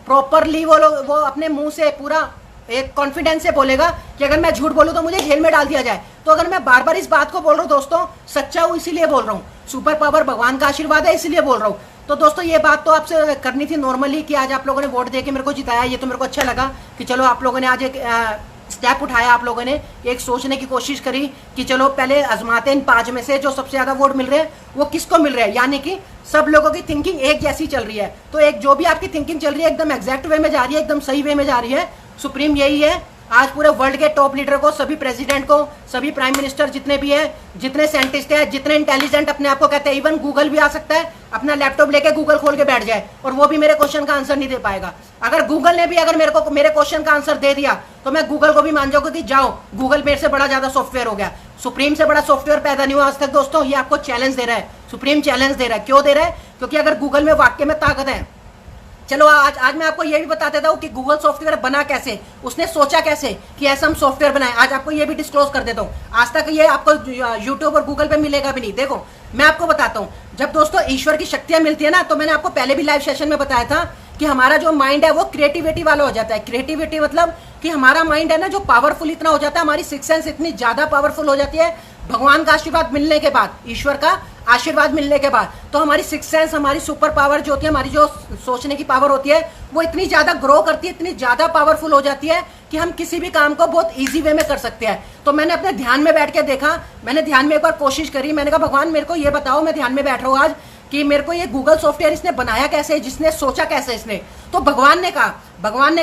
प्रॉपरली वो अपने मुंह से पूरा एक कॉन्फिडेंस से बोलेगा कि अगर मैं झूठ बोलूं तो मुझे जेल में डाल दिया जाए। तो अगर मैं बार बार इस बात को बोल रहा हूं दोस्तों, सच्चा हूं इसीलिए बोल रहा हूं, सुपर पावर भगवान का आशीर्वाद है इसीलिए बोल रहा हूं। तो दोस्तों ये बात तो आपसे करनी थी नॉर्मली कि आज आप लोगों ने वोट देके मेरे को जिताया, ये तो मेरे को अच्छा लगा कि चलो आप लोगों ने आज एक स्टेप उठाया, आप लोगों ने एक सोचने की कोशिश करी कि चलो पहले आजमाते इन 5 में से जो सबसे ज्यादा वोट मिल रहे हैं वो किसको मिल रहे हैं, यानी कि सब लोगों की थिंकिंग एक जैसी चल रही है। तो एक जो भी आपकी थिंकिंग चल रही है एकदम एग्जैक्ट वे में जा रही है, एकदम सही वे में जा रही है। सुप्रीम यही है, आज पूरे वर्ल्ड के टॉप लीडर को, सभी प्रेसिडेंट को, सभी प्राइम मिनिस्टर जितने भी हैं, जितने साइंटिस्ट हैं, जितने इंटेलिजेंट अपने आप को कहते हैं, इवन गूगल भी आ सकता है अपना लैपटॉप लेके गूगल खोल के बैठ जाए और वो भी मेरे क्वेश्चन का आंसर नहीं दे पाएगा। अगर गूगल ने भी अगर मेरे क्वेश्चन का आंसर दे दिया तो मैं गूगल को भी मान जाऊंगा कि जाओ गूगल मेरे से बड़ा ज्यादा सॉफ्टवेयर हो गया। सुप्रीम से बड़ा सॉफ्टवेयर पैदा नहीं हुआ आज तक दोस्तों, ये आपको चैलेंज दे रहा है, सुप्रीम चैलेंज दे रहा है। क्यों दे रहा है? क्योंकि अगर गूगल में वाकई में ताकत है। चलो आज मैं आपको ये भी बता देता हूँ कि गूगल सॉफ्टवेयर बना कैसे, उसने सोचा कैसे कि ऐसा हम सॉफ्टवेयर बनाए। आज आपको ये भी डिस्क्लोज कर देता हूँ, आज तक ये आपको यूट्यूब और गूगल पे मिलेगा भी नहीं। देखो मैं आपको बताता हूँ, जब दोस्तों ईश्वर की शक्तियां मिलती है ना, तो मैंने आपको पहले भी लाइव सेशन में बताया था कि हमारा जो माइंड है वो क्रिएटिविटी वाला हो जाता है। क्रिएटिविटी मतलब कि हमारा माइंड है ना जो पावरफुल इतना हो जाता है, हमारी सिक्स सेंस इतनी ज्यादा पावरफुल हो जाती है भगवान का आशीर्वाद मिलने के बाद, ईश्वर का आशीर्वाद मिलने के बाद। तो हमारी सिक्स सेंस, हमारी सुपर पावर जो होती है, हमारी जो सोचने की पावर होती है वो इतनी ज्यादा ग्रो करती है, इतनी ज्यादा पावरफुल हो जाती है कि हम किसी भी काम को बहुत इजी वे में कर सकते हैं। तो मैंने अपने ध्यान में बैठ के देखा, मैंने ध्यान में एक बार कोशिश करी, मैंने कहा भगवान मेरे को ये बताओ, मैं ध्यान में बैठ रहा हूँ आज कि मेरे को ये गूगल सॉफ्टवेयर इसने बनाया कैसे, जिसने सोचा कैसे इसने। तो भगवान ने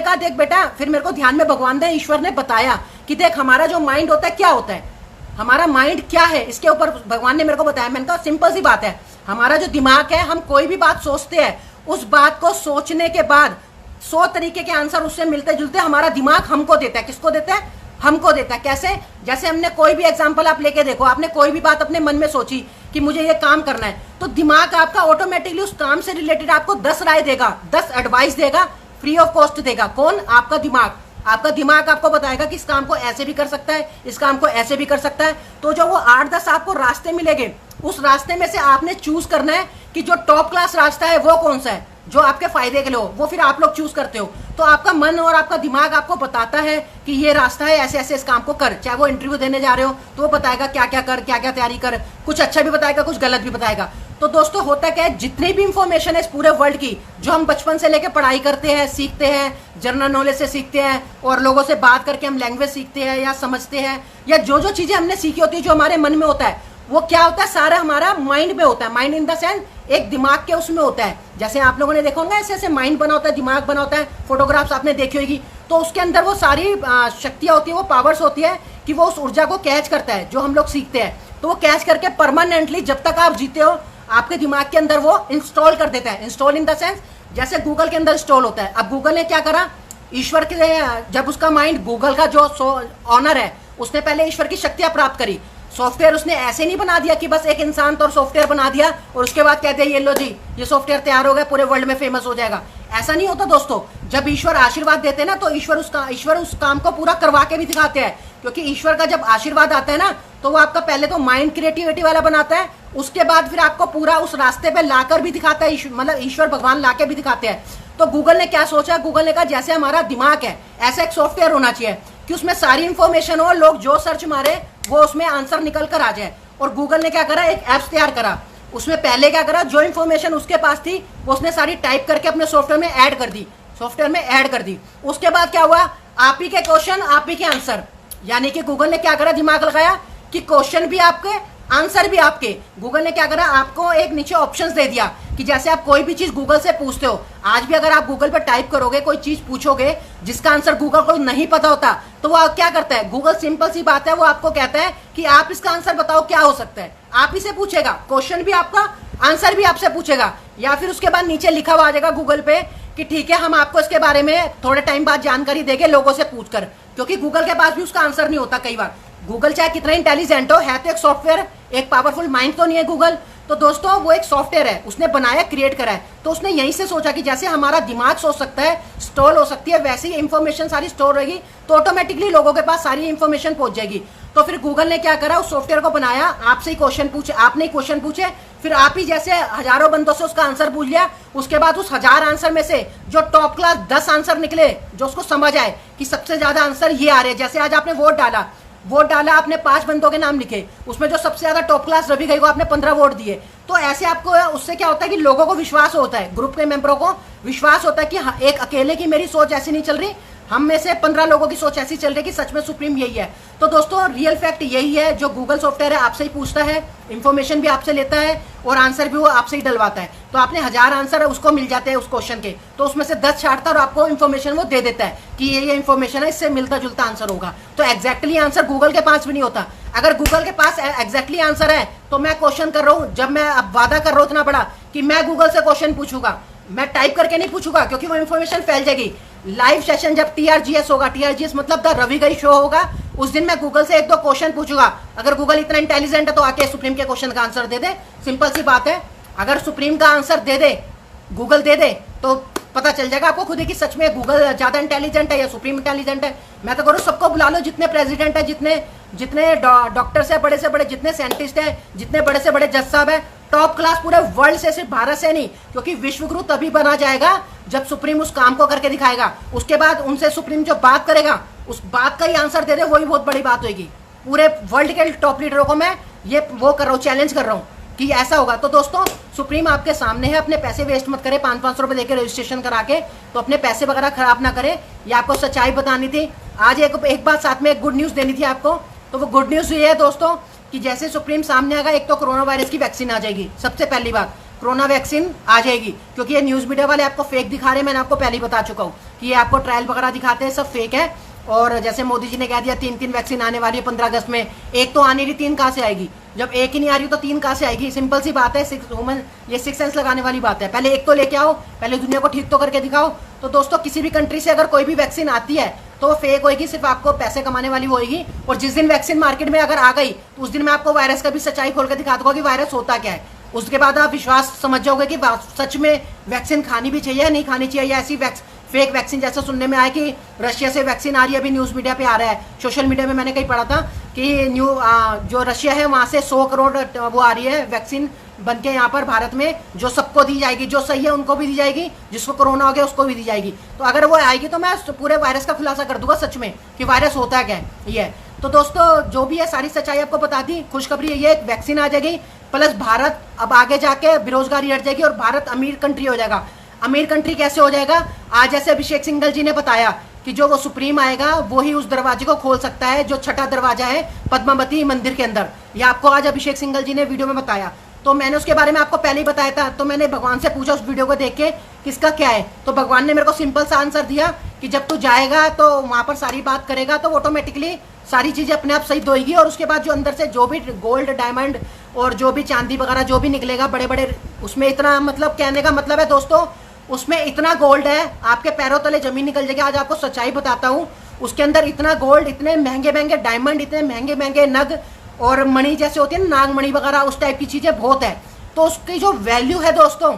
कहा देख बेटा, फिर मेरे को ध्यान में भगवान ने, ईश्वर ने बताया कि देख हमारा जो माइंड होता है क्या होता है, हमारा माइंड क्या है, इसके ऊपर भगवान ने मेरे को बताया। मैंने कहा सिंपल सी बात है, हमारा जो दिमाग है, हम कोई भी बात सोचते हैं, उस बात को सोचने के बाद 100 तरीके के आंसर उससे मिलते जुलते हमारा दिमाग हमको देता है। किसको देता है? हमको देता है। कैसे? जैसे हमने कोई भी एग्जांपल आप लेके देखो, आपने कोई भी बात अपने मन में सोची कि मुझे ये काम करना है, तो दिमाग आपका ऑटोमेटिकली उस काम से रिलेटेड आपको 10 राय देगा, 10 एडवाइस देगा, फ्री ऑफ कॉस्ट देगा। कौन? आपका दिमाग। आपका दिमाग आपको बताएगा कि इस काम को ऐसे भी कर सकता है, इस काम को ऐसे भी कर सकता है। तो जो वो 8-10 आपको रास्ते मिलेंगे, उस रास्ते में से आपने चूज करना है कि जो टॉप क्लास रास्ता है वो कौन सा है, जो आपके फायदे के लिए हो, वो फिर आप लोग चूज करते हो। तो आपका मन और आपका दिमाग आपको बताता है कि ये रास्ता है, ऐसे ऐसे इस काम को कर। चाहे वो इंटरव्यू देने जा रहे हो तो वो बताएगा क्या क्या कर, क्या क्या तैयारी कर, कुछ अच्छा भी बताएगा, कुछ गलत भी बताएगा। तो दोस्तों होता क्या है, जितनी भी इंफॉर्मेशन है इस पूरे वर्ल्ड की, जो हम बचपन से लेकर पढ़ाई करते हैं, सीखते हैं, जनरल नॉलेज से सीखते हैं, और लोगों से बात करके हम लैंग्वेज सीखते हैं या समझते हैं, या जो जो चीजें हमने सीखी होती है, जो हमारे मन में होता है, वो क्या होता है, सारा हमारा माइंड में होता है। माइंड इन द सेंस एक दिमाग के उसमें होता है। जैसे आप लोगों ने देखा होगा ऐसे ऐसे माइंड बना होता है, दिमाग बना होता है, फोटोग्राफ्स आपने देखी होगी। तो उसके अंदर वो सारी शक्तियां होती है, वो पावर्स होती है कि वो उस ऊर्जा को कैच करता है जो हम लोग सीखते हैं। तो वो कैच करके परमानेंटली जब तक आप जीते हो आपके दिमाग के अंदर वो इंस्टॉल कर देता है। इंस्टॉल इन द सेंस जैसे गूगल के अंदर इंस्टॉल होता है। अब गूगल ने क्या करा, ईश्वर के, जब उसका माइंड, गूगल का जो ऑनर है, उसने पहले ईश्वर की शक्तियां प्राप्त करी। सॉफ्टवेयर उसने ऐसे नहीं बना दिया कि बस एक इंसान तो सॉफ्टवेयर बना दिया और उसके बाद कहते हैं ये लो जी ये सॉफ्टवेयर तैयार हो गया, पूरे वर्ल्ड में फेमस हो जाएगा। ऐसा नहीं होता दोस्तों। जब ईश्वर आशीर्वाद देते हैं ना, तो ईश्वर उस काम को पूरा करवा के भी दिखाते हैं। क्योंकि ईश्वर का जब आशीर्वाद आता है ना, तो वो आपका पहले तो माइंड क्रिएटिविटी वाला बनाता है, उसके बाद फिर आपको पूरा उस रास्ते पे लाकर भी दिखाता है, मतलब ईश्वर भगवान लाके भी दिखाते हैं। तो गूगल ने क्या सोचा, गूगल ने कहा जैसे हमारा दिमाग है ऐसा एक सॉफ्टवेयर होना चाहिए कि उसमें सारी इंफॉर्मेशन हो, लोग जो सर्च मारे वो उसमें आंसर निकल कर आ जाए। और गूगल ने क्या करा, एक ऐप्स तैयार करा। उसमें पहले क्या करा, जो इंफॉर्मेशन उसके पास थी वो उसने सारी टाइप करके अपने सॉफ्टवेयर में ऐड कर दी। उसके बाद क्या हुआ, आप ही के क्वेश्चन आप ही के आंसर। यानी कि गूगल ने क्या करा, दिमाग लगाया कि क्वेश्चन भी आपके, आंसर भी आपके। गूगल ने क्या करा, आपको एक नीचे ऑप्शंस दे दिया कि जैसे आप कोई भी चीज गूगल से पूछते हो, आज भी अगर आप गूगल पर टाइप करोगे, कोई चीज पूछोगे जिसका आंसर गूगल को नहीं पता होता, तो वो क्या करता है, गूगल सिंपल सी बात है, वो आपको कहता है कि आप इसका आंसर बताओ क्या हो सकता है। आप ही से पूछेगा, क्वेश्चन भी आपका, आंसर भी आपसे पूछेगा, या फिर उसके बाद नीचे लिखा हुआ आ जाएगा गूगल पे कि ठीक है हम आपको इसके बारे में थोड़े टाइम बाद जानकारी देंगे लोगों से पूछकर, क्योंकि गूगल के पास भी उसका आंसर नहीं होता कई बार। गूगल चाहे कितना इंटेलिजेंट हो, है तो एक सॉफ्टवेयर, एक पावरफुल माइंड तो नहीं है गूगल। तो दोस्तों वो एक सॉफ्टवेयर है, उसने बनाया, क्रिएट करा है, तो उसने यहीं से सोचा कि जैसे हमारा दिमाग सोच सकता है, स्टोर हो सकती है, वैसी इंफॉर्मेशन सारी स्टोर रहेगी, तो ऑटोमेटिकली लोगों के पास सारी इंफॉर्मेशन पहुंच जाएगी। तो फिर गूगल ने क्या करा, उस सॉफ्टवेयर को बनाया, आपसे ही क्वेश्चन पूछे, आपने ही क्वेश्चन पूछे, फिर आप ही जैसे हजारों बंदों से उसका आंसर पूछ लिया। उसके बाद उस 1000 आंसर में से जो टॉप क्लास 10 आंसर निकले, जो उसको समझ आए कि सबसे ज्यादा आंसर ये आ रहे हैं, जैसे आज आपने वोट डाला, आपने 5 बंदों के नाम लिखे, उसमें जो सबसे ज्यादा टॉप क्लास रवि गई को आपने 15 वोट दिए। तो ऐसे आपको उससे क्या होता है कि लोगों को विश्वास होता है, ग्रुप के मेंबरों को विश्वास होता है कि एक अकेले की मेरी सोच ऐसी नहीं चल रही, हम में से 15 लोगों की सोच ऐसी चल रही है कि सच में सुप्रीम यही है। तो दोस्तों रियल फैक्ट यही है, जो गूगल सॉफ्टवेयर है आपसे ही पूछता है, इंफॉर्मेशन भी आपसे लेता है और आंसर भी वो आपसे ही डलवाता है। तो आपने 1000 आंसर है उसको मिल जाते हैं उस क्वेश्चन के, तो उसमें से 10 छांटता और आपको इन्फॉर्मेशन वो दे देता है कि ये इन्फॉर्मेशन है, इससे मिलता जुलता आंसर होगा। तो एग्जैक्टली आंसर गूगल के पास भी नहीं होता। अगर गूगल के पास एग्जैक्टली आंसर है तो मैं क्वेश्चन कर रहा हूँ, जब मैं अब वादा कर रहा हूँ इतना बड़ा कि मैं गूगल से क्वेश्चन पूछूंगा, मैं टाइप करके नहीं पूछूंगा क्योंकि वो इन्फॉर्मेशन फैल जाएगी। लाइव सेशन जब TRGS होगा, TRGS मतलब द रवि गई शो होगा, उस दिन मैं गूगल से 1-2 क्वेश्चन पूछूंगा। अगर गूगल इतना इंटेलिजेंट है तो आके सुप्रीम के क्वेश्चन का आंसर दे दे, सिंपल सी बात है। अगर सुप्रीम का आंसर दे दे, गूगल दे दे, तो पता चल जाएगा आपको खुद ही कि सच में गूगल ज्यादा इंटेलिजेंट है या सुप्रीम इंटेलिजेंट है। मैं तो करूँ सबको बुला लो, जितने प्रेसिडेंट है, जितने डॉक्टर्स है बड़े से बड़े, जितने साइंटिस्ट है, जितने बड़े से बड़े जज साहब है, टॉप क्लास पूरे वर्ल्ड से, सिर्फ भारत से नहीं, क्योंकि विश्व गुरु तभी बना जाएगा जब सुप्रीम उस काम को करके दिखाएगा। उसके बाद उनसे सुप्रीम जो बात करेगा उस बात का ही आंसर दे दे, वही बहुत बड़ी बात होगी। पूरे वर्ल्ड के टॉप लीडरों को मैं ये वो कर रहा हूँ, चैलेंज कर रहा हूँ कि ऐसा होगा। तो दोस्तों सुप्रीम आपके सामने है, अपने पैसे वेस्ट मत करें, 500-500 रुपए देकर रजिस्ट्रेशन करा के, तो अपने पैसे वगैरह खराब ना करें। ये आपको सच्चाई बतानी थी। आज एक बात साथ में एक गुड न्यूज़ देनी थी आपको, तो वो गुड न्यूज़ ये है दोस्तों कि जैसे सुप्रीम सामने आएगा, एक तो कोरोना वायरस की वैक्सीन आ जाएगी, सबसे पहली बात कोरोना वैक्सीन आ जाएगी, क्योंकि ये न्यूज़ मीडिया वाले आपको फेक दिखा रहे हैं। मैंने आपको पहले ही बता चुका हूँ कि ये आपको ट्रायल वगैरह दिखाते हैं, सब फेक है। और जैसे मोदी जी ने कह दिया 3 वैक्सीन आने वाली है 15 अगस्त में, एक तो आने रही, 3 कहाँ से आएगी? जब एक ही नहीं आ रही तो 3 कहाँ से आएगी? सिंपल सी बात है, ये 6 सेंस लगाने वाली बात है। पहले एक तो लेके आओ, पहले दुनिया को ठीक तो करके दिखाओ। तो दोस्तों किसी भी कंट्री से अगर कोई भी वैक्सीन आती है तो वो फेक होगी, सिर्फ आपको पैसे कमाने वाली होगी। और जिस दिन वैक्सीन मार्केट में अगर आ गई तो उस दिन मैं आपको वायरस का भी सच्चाई खोल कर दिखा दूंगा कि वायरस होता क्या है। उसके बाद आप विश्वास समझ जाओगे कि सच में वैक्सीन खानी भी चाहिए या नहीं खानी चाहिए। ऐसी फेक वैक्सीन जैसा सुनने में आया कि रशिया से वैक्सीन आ रही है, अभी न्यूज़ मीडिया पे आ रहा है, सोशल मीडिया में मैंने कहीं पढ़ा था कि जो रशिया है वहाँ से 100 करोड़ वो आ रही है वैक्सीन बन के यहाँ पर भारत में, जो सबको दी जाएगी, जो सही है उनको भी दी जाएगी, जिसको कोरोना हो गया उसको भी दी जाएगी। तो अगर वो आएगी तो मैं पूरे वायरस का खुलासा कर दूंगा सच में कि वायरस होता क्या है ये। तो दोस्तों जो भी है सारी सच्चाई आपको बता दी। खुशखबरी ये एक वैक्सीन आ जाएगी, प्लस भारत अब आगे जाके बेरोजगारी हट जाएगी और भारत अमीर कंट्री हो जाएगा। अमीर कंट्री कैसे हो जाएगा? आज जैसे अभिषेक सिंघल जी ने बताया कि जो वो सुप्रीम आएगा वो ही उस दरवाजे को खोल सकता है, जो छठा दरवाजा है पद्मावती मंदिर के अंदर। ये आपको आज अभिषेक सिंघल जी ने वीडियो में बताया, तो मैंने उसके बारे में आपको पहले ही बताया था। तो मैंने भगवान से पूछा उस वीडियो को देख के किसका क्या है, तो भगवान ने मेरे को सिंपल सा आंसर दिया कि जब तू जाएगा तो वहां पर सारी बात करेगा तो ऑटोमेटिकली सारी चीजें अपने आप सही होगी। और उसके बाद जो अंदर से जो भी गोल्ड, डायमंड और जो भी चांदी वगैरह जो भी निकलेगा बड़े बड़े, उसमें इतना मतलब कहने का मतलब है दोस्तों, उसमें इतना गोल्ड है आपके पैरों तले जमीन निकल जाएगी। आज आपको सच्चाई बताता हूँ, उसके अंदर इतना गोल्ड, इतने महंगे महंगे डायमंड, इतने महंगे महंगे नग और मणि जैसे होती है ना, नाग मणि वगैरह, उस टाइप की चीजें बहुत है। तो उसकी जो वैल्यू है दोस्तों,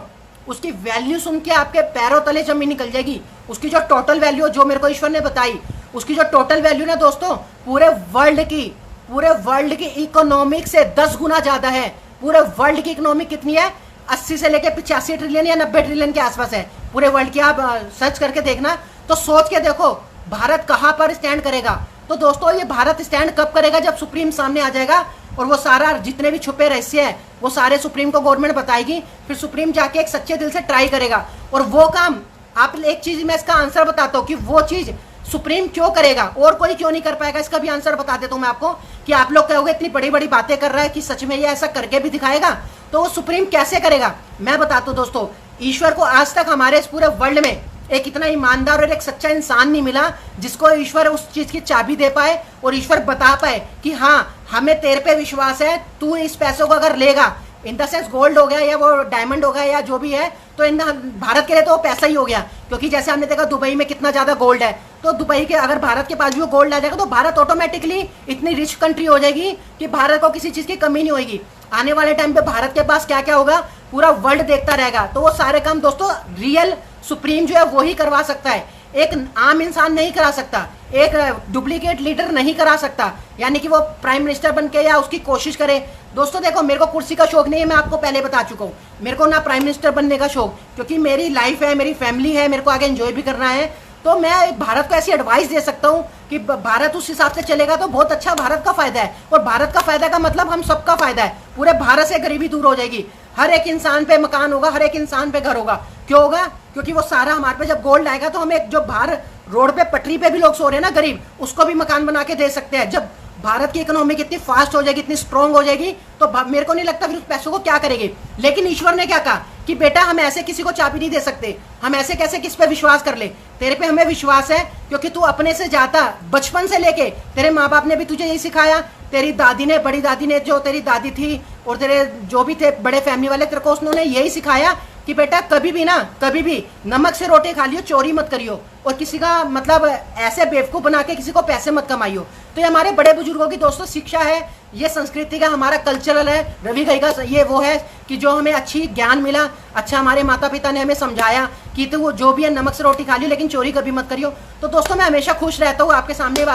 उसकी वैल्यू सुन के आपके पैरों तले जमीन निकल जाएगी। उसकी जो टोटल वैल्यू जो मेरे को ईश्वर ने बताई, उसकी जो टोटल वैल्यू ना दोस्तों पूरे वर्ल्ड की इकोनॉमिक से 10 गुना ज्यादा है। पूरे वर्ल्ड की इकोनॉमी कितनी है? 80 से लेकर 85 ट्रिलियन या 90 ट्रिलियन के आसपास है पूरे वर्ल्ड की। आप सर्च करके देखना, तो सोच के देखो भारत कहां पर स्टैंड करेगा। तो दोस्तों ये भारत स्टैंड कब करेगा? जब सुप्रीम सामने आ जाएगा और वो सारा जितने भी छुपे रहस्य है वो सारे सुप्रीम को गवर्नमेंट बताएगी, फिर सुप्रीम जाके एक सच्चे दिल से ट्राई करेगा। और वो काम आप, एक चीज मैं इसका आंसर बताता हूँ कि वो चीज सुप्रीम क्यों करेगा और कोई क्यों नहीं कर पाएगा? इसका भी आंसर बता देता हूं मैं आपको कि आप लोग कहोगे इतनी बड़ी बड़ी बातें कर रहा है कि सच में ये ऐसा करके भी दिखाएगा, तो वो सुप्रीम कैसे करेगा? मैं बताता हूं दोस्तों, ईश्वर को आज तक हमारे इस पूरे वर्ल्ड में एक इतना ईमानदार और एक सच्चा इंसान नहीं मिला जिसको ईश्वर उस चीज की चाबी दे पाए और ईश्वर बता पाए कि हाँ हमें तेरे पे विश्वास है, तू इस पैसों को अगर लेगा, इन द सेंस गोल्ड हो गया या वो डायमंड हो गया या जो भी है, तो इन भारत के लिए तो वो पैसा ही हो गया, क्योंकि जैसे हमने देखा दुबई में कितना ज्यादा गोल्ड है, तो दुबई के अगर भारत के पास भी वो गोल्ड आ जाएगा तो भारत ऑटोमेटिकली इतनी रिच कंट्री हो जाएगी कि भारत को किसी चीज की कमी नहीं होगी। आने वाले टाइम पे भारत के पास क्या क्या होगा पूरा वर्ल्ड देखता रहेगा। तो वो सारे काम दोस्तों रियल सुप्रीम जो है वो ही करवा सकता है, एक आम इंसान नहीं करा सकता, एक डुप्लीकेट लीडर नहीं करा सकता, यानी कि वो प्राइम मिनिस्टर बन के या उसकी कोशिश करे। दोस्तों देखो, मेरे को कुर्सी का शौक नहीं है, मैं आपको पहले बता चुका हूँ, मेरे को ना प्राइम मिनिस्टर बनने का शौक, क्योंकि मेरी लाइफ है, मेरी फैमिली है, मेरे को आगे एंजॉय भी करना है। तो मैं भारत को ऐसी एडवाइस दे सकता हूँ कि भारत उस हिसाब से चलेगा तो बहुत अच्छा भारत का फायदा है, और भारत का फायदा का मतलब हम सबका फायदा है, पूरे भारत से गरीबी दूर हो जाएगी, हर एक इंसान पे मकान होगा, हर एक इंसान पे घर होगा। क्यों होगा? क्योंकि वो सारा हमारे पे जब गोल्ड आएगा तो हम एक जो बाहर रोड पे पटरी पे भी लोग सो रहे हैं ना गरीब, उसको भी मकान बना के दे सकते हैं। जब भारत की इकोनॉमी कितनी फास्ट हो जाएगी, इतनी स्ट्रांग हो जाएगी, तो मेरे को नहीं लगता फिर उस पैसों को क्या करेगी। लेकिन ईश्वर ने क्या कहा कि बेटा हम ऐसे किसी को चाबी नहीं दे सकते, हम ऐसे कैसे किस पे विश्वास कर ले, तेरे पे हमें विश्वास है क्योंकि तू अपने से जाता, बचपन से लेके तेरे माँ बाप ने भी तुझे यही सिखाया, तेरी दादी ने, बड़ी दादी ने, जो तेरी दादी थी और तेरे जो भी थे बड़े फैमिली वाले, तेरे को उन्होंने यही सिखाया कि बेटा कभी भी ना, कभी भी नमक से रोटी खा लियो, चोरी मत करियो, और किसी का मतलब ऐसे बेवकूफ बना के किसी को पैसे मत कमाइयो। तो ये हमारे बड़े बुजुर्गों की दोस्तों शिक्षा है, ये संस्कृति का हमारा कल्चरल है, रवि घई का ये वो है कि जो हमें अच्छी ज्ञान मिला, अच्छा हमारे माता पिता ने हमें समझाया कि तो जो भी है नमक से रोटी खा लियो लेकिन चोरी कभी मत करियो। तो दोस्तों मैं हमेशा खुश रहता हूँ आपके सामने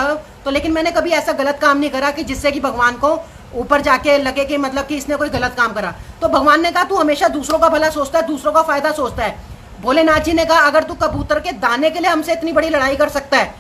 तो, लेकिन मैंने कभी ऐसा गलत काम नहीं करा कि जिससे कि भगवान को ऊपर जाके लगे कि मतलब कि इसने कोई गलत काम करा। तो भगवान ने कहा तू हमेशा दूसरों का भला सोचता है, दूसरों का फायदा सोचता है। भोलेनाथ जी ने कहा अगर तू कबूतर के दाने के लिए हमसे इतनी बड़ी लड़ाई कर सकता है,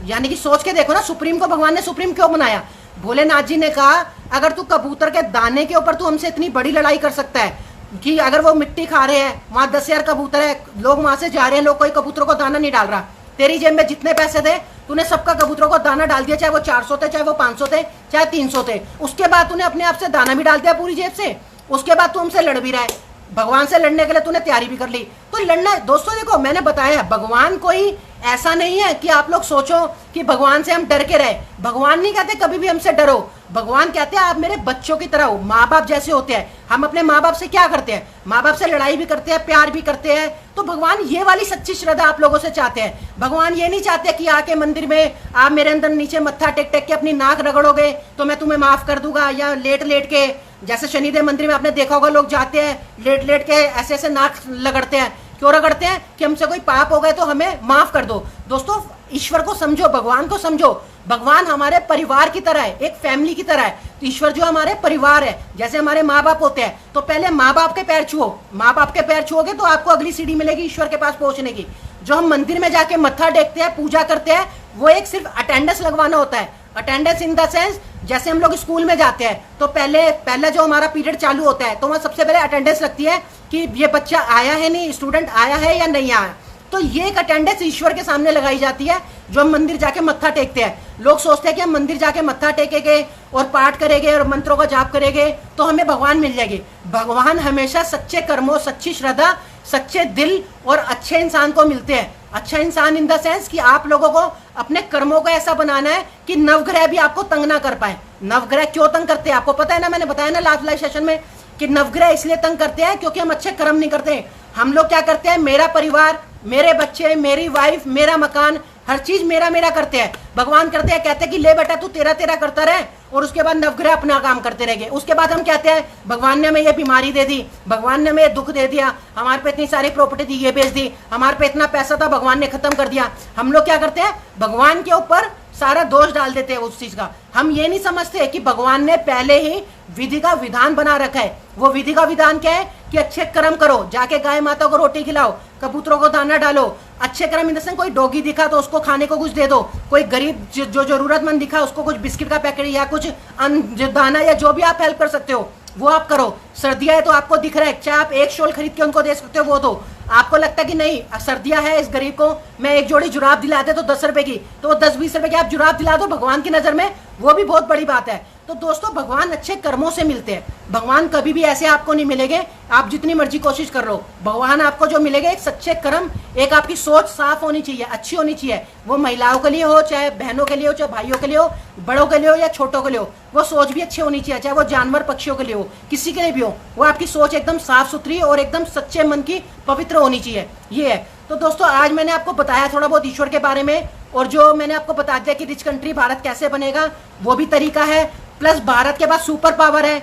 यानी कि सोच के देखो ना, सुप्रीम को भगवान ने सुप्रीम क्यों बनाया। भोलेनाथ जी ने कहा अगर तू कबूतर के दाने के ऊपर तू हमसे इतनी बड़ी लड़ाई कर सकता है कि अगर वो मिट्टी खा रहे हैं, वहां 10,000 कबूतर है, लोग वहां से जा रहे हैं, लोग कोई कबूतरों को दाना नहीं डाल रहा, तेरी जेब में जितने पैसे थे तूने सबका कबूतरों को दाना डाल दिया, चाहे वो 400 थे, चाहे वो 500 थे, चाहे 300 थे, उसके बाद तूने अपने आप से दाना भी डाल दिया पूरी जेब से, उसके बाद तू हमसे लड़ भी रहा है, भगवान से लड़ने के लिए तूने तैयारी भी कर ली। तो लड़ना दोस्तों देखो, मैंने बताया भगवान कोई ऐसा नहीं है कि आप लोग सोचो कि भगवान से हम डर के रहे। भगवान नहीं कहते कभी भी हमसे डरो, भगवान कहते हैं आप मेरे बच्चों की तरह हो, माँ बाप जैसे होते हैं। हम अपने माँ बाप से क्या करते हैं? माँ बाप से लड़ाई भी करते हैं, प्यार भी करते हैं। तो भगवान ये वाली सच्ची श्रद्धा आप लोगों से चाहते हैं। भगवान ये नहीं चाहते कि आके मंदिर में आप मेरे अंदर नीचे मत्था टेक टेक के अपनी नाक रगड़ोगे तो मैं तुम्हें माफ कर दूंगा, या लेट लेट के, जैसे शनिदेव मंदिर में आपने देखा होगा लोग जाते हैं लेट लेट के ऐसे ऐसे नाक लगड़ते हैं। क्यों रगड़ते हैं? कि हमसे कोई पाप हो गए तो हमें माफ कर दो। दोस्तों ईश्वर को समझो, भगवान को समझो, भगवान हमारे परिवार की तरह है, एक फैमिली की तरह है। तो ईश्वर जो हमारे परिवार है, जैसे हमारे माँ बाप होते हैं, तो पहले माँ बाप के पैर छुओ, माँ बाप के पैर छुओगे तो आपको अगली सीढ़ी मिलेगी ईश्वर के पास पहुंचने की। जो हम मंदिर में जाके मत्था टेकते हैं, पूजा करते हैं, वो एक सिर्फ अटेंडेंस लगवाना होता है। अटेंडेंस इन द सेंस जैसे हम लोग स्कूल में जाते हैं तो पहले जो हमारा पीरियड चालू होता है तो वहाँ सबसे पहले अटेंडेंस लगती है कि ये बच्चा आया है नहीं, स्टूडेंट आया है या नहीं आया। तो ये एक अटेंडेंस ईश्वर के सामने लगाई जाती है जो हम मंदिर जाके मत्था टेकते हैं। लोग सोचते हैं कि हम मंदिर जाके मत्था टेकेंगे और पाठ करेंगे और मंत्रों का जाप करेंगे तो हमें भगवान मिल जाएगी। भगवान हमेशा सच्चे कर्मों, सच्ची श्रद्धा, सच्चे दिल और अच्छे इंसान को मिलते हैं। अच्छा इंसान इन द सेंस कि आप लोगों को अपने कर्मों को ऐसा बनाना है कि नवग्रह भी आपको तंग ना कर पाए। नवग्रह क्यों तंग करते हैं आपको पता है ना, मैंने बताया ना लास्ट लाइव सेशन में कि नवग्रह इसलिए तंग करते हैं क्योंकि हम अच्छे कर्म नहीं करते। हम लोग क्या करते हैं, मेरा परिवार, मेरे बच्चे, मेरी वाइफ, मेरा मकान, हर चीज मेरा मेरा करते हैं। भगवान करते हैं, कहते हैं कि ले बेटा तू तेरा तेरा करता रहे और उसके बाद नवग्रह अपना काम करते रहेंगे। उसके बाद हम कहते हैं भगवान ने हमें ये बीमारी दे दी, भगवान ने हमें ये दुख दे दिया, हमारे पे इतनी सारी प्रॉपर्टी थी ये बेच दी, हमारे पे इतना पैसा था भगवान ने खत्म कर दिया। हम लोग क्या करते हैं, भगवान के ऊपर सारा दोष डाल देते हैं उस चीज का। हम ये नहीं समझते कि भगवान ने पहले ही विधि का विधान बना रखा है। वो विधि का विधान क्या है कि अच्छे कर्म करो, जाके गाय माता को रोटी खिलाओ, कबूतरों को दाना डालो। अच्छे कर्म इन कोई डॉगी दिखा तो उसको खाने को कुछ दे दो, कोई गरीब जो जरूरतमंद दिखा उसको कुछ बिस्किट का पैकेट या कुछ दाना या जो भी आप हेल्प कर सकते हो वो आप करो। सर्दियां है तो आपको दिख रहा है, चाहे आप एक शॉल खरीद के उनको दे सकते हो वो दो। आपको लगता है कि नहीं सर्दियां है, इस गरीब को मैं एक जोड़ी जुराब दिला दे तो 10 रुपए की, तो 10-20 रुपए की आप जुराब दिला दो, भगवान की नजर में वो भी बहुत बड़ी बात है। तो दोस्तों भगवान अच्छे कर्मों से मिलते हैं, भगवान कभी भी ऐसे आपको नहीं मिलेंगे, आप जितनी मर्जी कोशिश कर लो। भगवान आपको जो मिलेगा एक सच्चे कर्म, एक आपकी सोच साफ होनी चाहिए, अच्छी होनी चाहिए। वो महिलाओं के लिए हो, चाहे बहनों के लिए हो, चाहे भाइयों के लिए हो, बड़ों के लिए हो या छोटों के लिए हो, वो सोच भी अच्छी होनी चाहिए। चाहे वो जानवर पक्षियों के लिए हो, किसी के लिए भी हो, वो आपकी सोच एकदम साफ सुथरी और एकदम सच्चे मन की पवित्र होनी चाहिए। ये है। तो दोस्तों आज मैंने आपको बताया थोड़ा बहुत ईश्वर के बारे में, और जो मैंने आपको बता दिया कि रिच कंट्री भारत कैसे बनेगा, वो भी तरीका है। प्लस भारत के पास सुपर पावर है।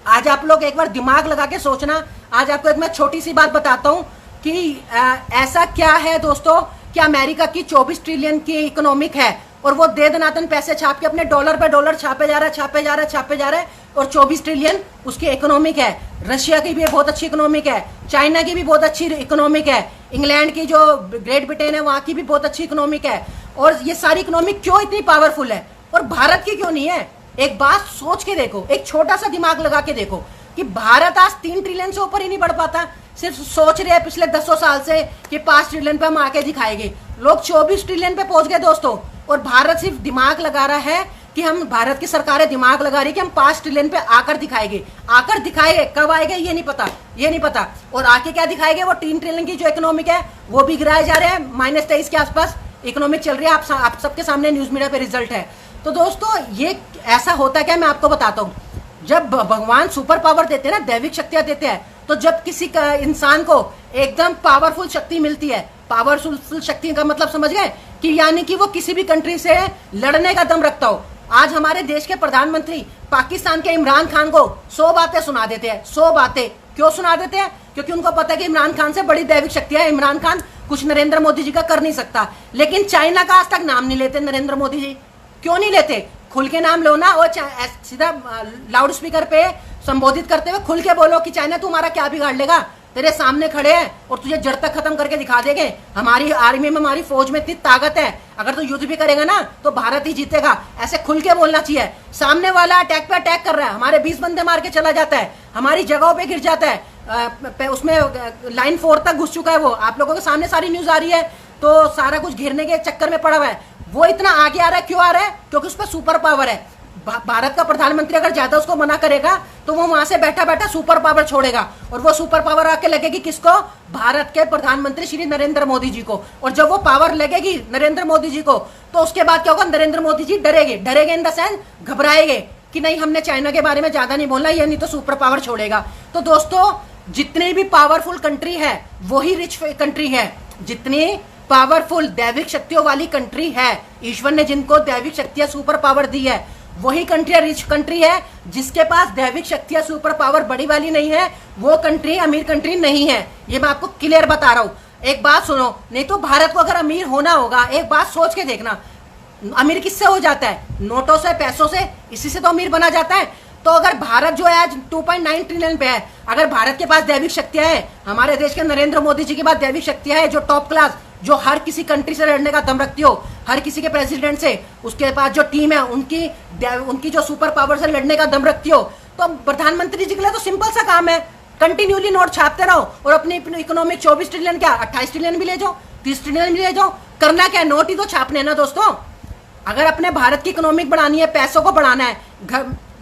आज आप लोग एक बार दिमाग लगा के सोचना। आज आपको एक मैं छोटी सी बात बताता हूं कि ऐसा क्या है दोस्तों कि अमेरिका की 24 ट्रिलियन की इकोनॉमिक है, और वो दे दनातन पैसे छाप के अपने डॉलर पे डॉलर छापे जा रहा है, और 24 ट्रिलियन उसकी इकोनॉमिक है। रशिया की भी बहुत अच्छी इकोनॉमिक है, चाइना की भी बहुत अच्छी इकोनॉमिक है, इंग्लैंड की जो ग्रेट ब्रिटेन है वहां की भी बहुत अच्छी इकोनॉमिक है। और ये सारी इकोनॉमिक क्यों इतनी पावरफुल है और भारत की क्यों नहीं है? एक बात सोच के देखो, एक छोटा सा दिमाग लगा के देखो कि भारत आज 3 ट्रिलियन से ऊपर ही नहीं बढ़ पाता। सिर्फ सोच रहे हैं पिछले 10 साल से कि 5 ट्रिलियन पे हम आके दिखाएंगे, लोग 24 ट्रिलियन पे पहुंच गए दोस्तों। और भारत सिर्फ दिमाग लगा रहा है कि हम, भारत की सरकारें दिमाग लगा रही है कि हम 5 ट्रिलियन पे आकर दिखाएंगे। कब आएंगे ये नहीं पता। और आके क्या दिखाएंगे? वो 3 ट्रिलियन की जो इकोनॉमिक है वो भी गिराए जा रहे हैं, -23 के आसपास इकोनॉमिक चल रही है। आप सबके सामने न्यूज मीडिया पे रिजल्ट है। तो दोस्तों ये ऐसा होता क्या, मैं आपको बताता हूँ। जब भगवान सुपर पावर देते हैं ना, दैविक शक्तियां देते हैं, तो जब किसी इंसान को एकदम पावरफुल शक्ति मिलती है, पावरफुल शक्ति का मतलब समझ गए कि यानी कि वो किसी भी कंट्री से लड़ने का दम रखता हो। आज हमारे देश के प्रधानमंत्री पाकिस्तान के इमरान खान को 100 बातें सुना देते हैं। 100 बातें क्यों सुना देते हैं? क्योंकि उनको पता है कि इमरान खान से बड़ी दैविक शक्ति है, इमरान खान कुछ नरेंद्र मोदी जी का कर नहीं सकता। लेकिन चाइना का आज तक नाम नहीं लेते नरेंद्र मोदी जी। क्यों नहीं लेते? खुल के नाम लो ना, और सीधा लाउड स्पीकर पे संबोधित करते हुए खुल के बोलो कि चाइना तुम्हारा क्या बिगाड़ लेगा, तेरे सामने खड़े हैं और तुझे जड़ तक खत्म करके दिखा देंगे। हमारी आर्मी में, हमारी फौज में इतनी ताकत है, अगर तू युद्ध भी करेगा ना तो भारत ही जीतेगा। ऐसे खुल के बोलना चाहिए। सामने वाला अटैक पे अटैक कर रहा है, हमारे 20 बंदे मार के चला जाता है, हमारी जगहों पे गिर जाता है, उसमें लाइन 4 तक घुस चुका है। वो आप लोगों के सामने सारी न्यूज आ रही है, तो सारा कुछ घेरने के चक्कर में पड़ा हुआ है। वो इतना आगे आ रहा है, क्यों आ रहा है? क्योंकि उस पर सुपर पावर है। भारत का प्रधानमंत्री अगर ज्यादा उसको मना करेगा तो वो वहां से बैठा बैठा सुपर पावर छोड़ेगा, और वो सुपर पावर आके लगेगी किसको? भारत के प्रधानमंत्री श्री नरेंद्र मोदी जी को। और जब वो पावर लगेगी नरेंद्र मोदी जी को, तो उसके बाद क्या होगा? Narendra Modi ji डरेंगे in the sense घबराएंगे कि नहीं, हमने चाइना के बारे में ज्यादा नहीं बोलना, ये नहीं तो सुपर पावर छोड़ेगा। तो दोस्तों जितनी भी पावरफुल कंट्री है वही रिच कंट्री है। जितनी पावरफुल दैविक शक्तियों वाली कंट्री है, ईश्वर ने जिनको दैविक शक्तियां सुपर पावर दी है, वही कंट्री रिच कंट्री है। जिसके पास दैविक शक्तियां सुपर पावर बड़ी वाली नहीं है, वो कंट्री अमीर कंट्री नहीं है। ये मैं आपको क्लियर बता रहा हूं। एक बात सुनो, नहीं तो भारत को अगर अमीर होना होगा, एक बात सोच के देखना, अमीर किससे हो जाता है? नोटों से, पैसों से, इसी से तो अमीर बना जाता है। तो अगर भारत जो है आज 2.9 ट्रिलियन पे है, अगर भारत के पास दैविक शक्तियां हैं, हमारे देश के नरेंद्र मोदी जी के पास दैविक शक्तियां हैं, जो टॉप क्लास, जो हर किसी कंट्री से लड़ने का दम रखती हो, हर किसी के प्रेसिडेंट से, उसके पास जो टीम है उनकी जो सुपर पावर से लड़ने का दम रखती हो, तो प्रधानमंत्री जी के लिए तो सिंपल सा काम है, कंटिन्यूली नोट छापते रहो और अपनी इकोनॉमिक 24 ट्रिलियन क्या 28 ट्रिलियन भी ले जाओ, 30 ट्रिलियन भी ले जाओ। करना क्या है? नोट ही तो छापने ना दोस्तों। अगर अपने भारत की इकोनॉमिक बढ़ानी है, पैसों को बढ़ाना है,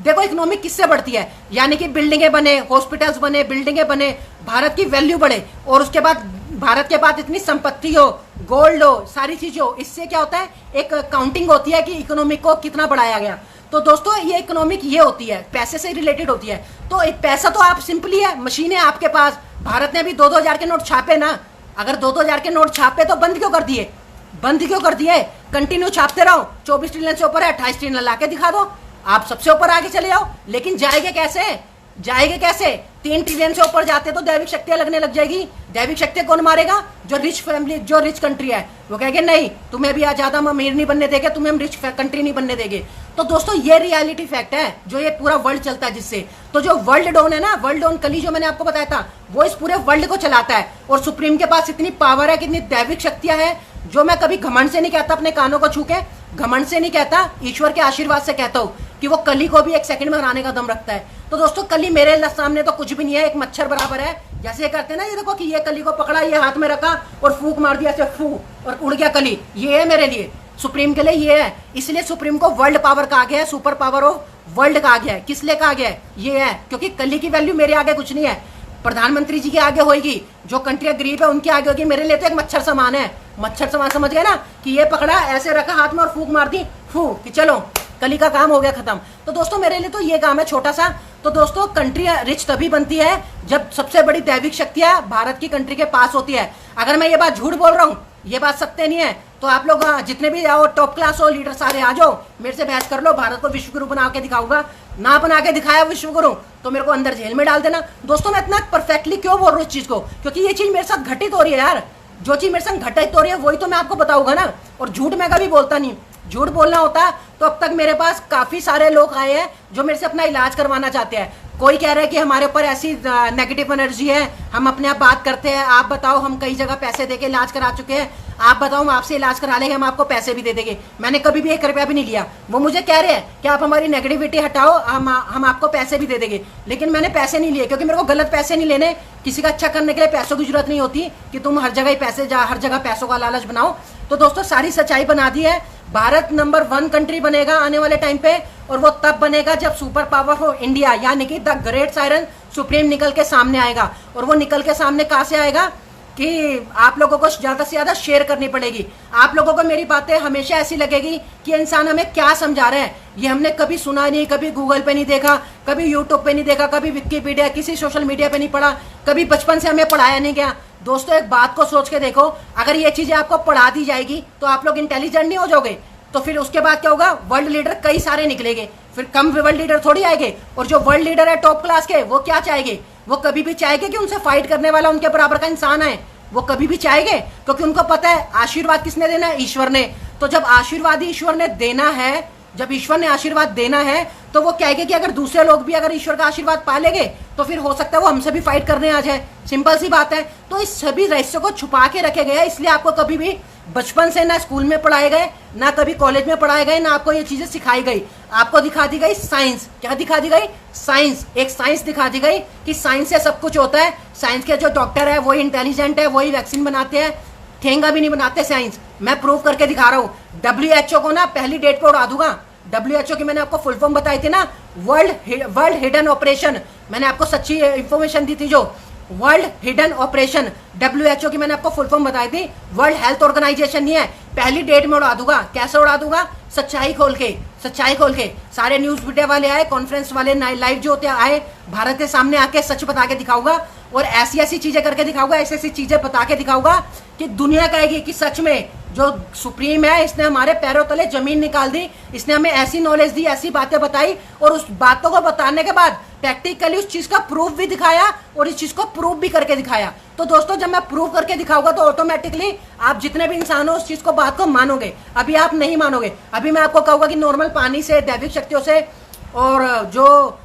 देखो इकोनॉमिक किससे बढ़ती है? यानी कि बिल्डिंगे बने, हॉस्पिटल्स बने, बिल्डिंगे बने, भारत की वैल्यू बढ़े, और उसके बाद भारत के पास इतनी संपत्ति हो, गोल्ड हो, सारी चीजें हो, इससे क्या होता है? एक काउंटिंग होती है कि इकोनॉमिक को कितना बढ़ाया गया। तो दोस्तों ये इकोनॉमिक ये होती है, पैसे से रिलेटेड होती है। तो एक पैसा तो आप सिंपली है, मशीन है आपके पास। भारत ने अभी 2-2 हजार के नोट छापे ना, अगर 2-2 हजार के नोट छापे तो बंद क्यों कर दिए? कंटिन्यू छापते रहो। 24 ट्रिलियन से ऊपर है, 28 ट्रिलियन ला के दिखा दो, आप सबसे ऊपर आगे चले जाओ। लेकिन जाएंगे कैसे? 3 ट्रिलियन से ऊपर जाते तो दैविक शक्तियां लगने लग जाएगी। दैविक शक्तियां कौन मारेगा? जो रिच फैमिली, जो रिच कंट्री है, वो कहेंगे नहीं तुम्हें भी ज्यादा हम अमीर नहीं बनने देंगे, तुम्हें हम रिच कंट्री नहीं बनने देंगे। तो दोस्तों ये रियलिटी फैक्ट है जो ये पूरा वर्ल्ड चलता है जिससे। तो जो वर्ल्ड डॉन है ना, वर्ल्ड डॉन कली जो मैंने आपको बताया था, वो इस पूरे वर्ल्ड को चलाता है। और सुप्रीम के पास इतनी पावर है, कितनी दैविक शक्तियां है, जो मैं कभी घमंड से नहीं कहता, अपने कानों को छू के घमंड से नहीं कहता, ईश्वर के आशीर्वाद से कहता हूँ कि वो कली को भी 1 सेकंड में हराने का दम रखता है। तो दोस्तों कली मेरे सामने तो कुछ भी नहीं है, एक मच्छर बराबर है। जैसे करते हैं ना, ये देखो कि ये कली को पकड़ा, ये हाथ में रखा और फूंक मार दिया, ऐसे फू और उड़ गया कली। ये है मेरे लिए, सुप्रीम के लिए ये है। इसलिए सुप्रीम को वर्ल्ड पावर कहा गया है, सुपर पावर ऑफ वर्ल्ड कहा गया है। किस लिए कहा गया है? ये है क्योंकि कली की वैल्यू मेरे आगे कुछ नहीं है, प्रधानमंत्री जी के आगे होगी, जो कंट्रियां गरीब है उनके आगे होगी। मेरे लिए तो एक मच्छर समान है। मच्छर समान समझ गए ना, कि ये पकड़ा, ऐसे रखा हाथ में और फूंक मार दी, फू कि चलो कली का काम हो गया खत्म। तो दोस्तों मेरे लिए तो ये काम है छोटा सा। तो दोस्तों कंट्री रिच तभी बनती है जब सबसे बड़ी दैविक शक्तियां भारत की कंट्री के पास होती है। अगर मैं ये बात झूठ बोल रहा हूँ, ये बात सत्य नहीं है, तो आप लोग जितने भी आओ टॉप क्लास हो लीडर सारे आ जाओ, मेरे से बहस कर लो। भारत को विश्व गुरु बना के दिखाऊंगा, ना बना के दिखाया विश्व गुरु तो मेरे को अंदर जेल में डाल देना। दोस्तों मैं इतना परफेक्टली क्यों बोल रहा हूँ इस चीज को? क्योंकि ये चीज मेरे साथ घटित हो रही है यार। जो चीज मेरे साथ घटित हो रही है वही तो मैं आपको बताऊंगा ना। और झूठ मैं कभी बोलता नहीं। झूठ बोलना होता तो अब तक मेरे पास काफी सारे लोग आए हैं जो मेरे से अपना इलाज करवाना चाहते हैं। कोई कह रहा है कि हमारे ऊपर ऐसी नेगेटिव एनर्जी है, हम अपने आप बात करते हैं, आप बताओ, हम कई जगह पैसे देके इलाज करा चुके हैं, आप बताओ हम आपसे इलाज करा लेंगे, हम आपको पैसे भी दे देंगे। मैंने कभी भी 1 रुपया भी नहीं लिया। वो मुझे कह रहे हैं कि आप हमारी नेगेटिविटी हटाओ, हम आपको पैसे भी दे देंगे, लेकिन मैंने पैसे नहीं लिए क्योंकि मेरे को गलत पैसे नहीं लेने। किसी का अच्छा करने के लिए पैसों की जरूरत नहीं होती कि तुम हर जगह पैसे हर जगह पैसों का लालच बनाओ। तो दोस्तों सारी सच्चाई बना दी है। भारत नंबर 1 कंट्री बनेगा आने वाले टाइम पे, और वो तब बनेगा जब सुपर पावर हो इंडिया, यानी कि द ग्रेट साइरन सुप्रीम निकल के सामने आएगा। और वो निकल के सामने कहां से आएगा कि आप लोगों को ज्यादा से ज्यादा शेयर करनी पड़ेगी। आप लोगों को मेरी बातें हमेशा ऐसी लगेगी कि इंसान हमें क्या समझा रहे हैं, ये हमने कभी सुना नहीं, कभी गूगल पे नहीं देखा, कभी यूट्यूब पे नहीं देखा, कभी विकिपीडिया किसी सोशल मीडिया पे नहीं पढ़ा, कभी बचपन से हमें पढ़ाया नहीं गया। दोस्तों एक बात को सोच के देखो, अगर ये चीजें आपको पढ़ा दी जाएगी तो आप लोग इंटेलिजेंट नहीं हो जाओगे, तो फिर उसके बाद क्या होगा? वर्ल्ड लीडर कई सारे निकलेंगे, फिर कम वर्ल्ड लीडर थोड़ी आएंगे। और जो वर्ल्ड लीडर है टॉप क्लास के, वो क्या चाहेंगे? वो कभी भी चाहेंगे कि उनसे फाइट करने वाला उनके बराबर का इंसान है, वो कभी भी चाहेंगे, क्योंकि उनको पता है आशीर्वाद किसने देना है? ईश्वर ने। तो जब आशीर्वाद ईश्वर ने देना है, जब ईश्वर ने आशीर्वाद देना है, तो वो कहेंगे कि अगर दूसरे लोग भी अगर ईश्वर का आशीर्वाद पा लेंगे तो फिर हो सकता है वो हमसे भी फाइट करने आ जाए। सिंपल सी बात है। तो इस सभी रहस्य को छुपा के रखे गए, इसलिए आपको कभी भी बचपन से ना स्कूल में पढ़ाए गए, ना कभी कॉलेज में पढ़ाए गए, ना आपको ये चीजें सिखाई गई। आपको दिखा दी गई साइंस। क्या दिखा दी गई? साइंस। एक साइंस दिखा दी गई कि साइंस से सब कुछ होता है। साइंस के जो डॉक्टर है वही इंटेलिजेंट है, वही वैक्सीन बनाते हैं, ठेंगा भी नहीं बनाते साइंस। मैं प्रूव करके दिखा रहा हूँ। WHO को ना पहली डेट पे उड़ा दूंगा। WHO की मैंने आपको फुल फॉर्म बताई थी ना, वर्ल्ड हिडन ऑपरेशन। मैंने आपको सच्ची इंफॉर्मेशन दी थी, जो वर्ल्ड हिडन ऑपरेशन WHO की मैंने आपको फुल फॉर्म बताई थी। वर्ल्ड हेल्थ ऑर्गेनाइजेशन नहीं है। पहली डेट में उड़ा दूंगा। कैसे उड़ा दूंगा? सच्चाई खोल के, सच्चाई खोल के। सारे न्यूज मीडिया वाले आए, कॉन्फ्रेंस वाले लाइव जो होते आए, भारत के सामने आके सच बता के दिखाऊंगा, और ऐसी ऐसी चीजें करके दिखाऊंगा, ऐसी ऐसी चीजें बता के दिखाऊंगा कि दुनिया कहेगी कि सच में जो सुप्रीम है इसने हमारे पैरों तले जमीन निकाल दी। इसने हमें ऐसी नॉलेज दी, ऐसी बातें बताई, और उस बातों को बताने के बाद प्रैक्टिकली उस चीज का प्रूफ भी दिखाया, और इस चीज को प्रूफ भी करके दिखाया। तो दोस्तों जब मैं प्रूफ करके दिखाऊंगा तो ऑटोमेटिकली आप जितने भी इंसान हो उस चीज को, बात को मानोगे। अभी आप नहीं मानोगे। अभी मैं आपको कहूंगा कि नॉर्मल पानी से, दैविक शक्तियों से, और जो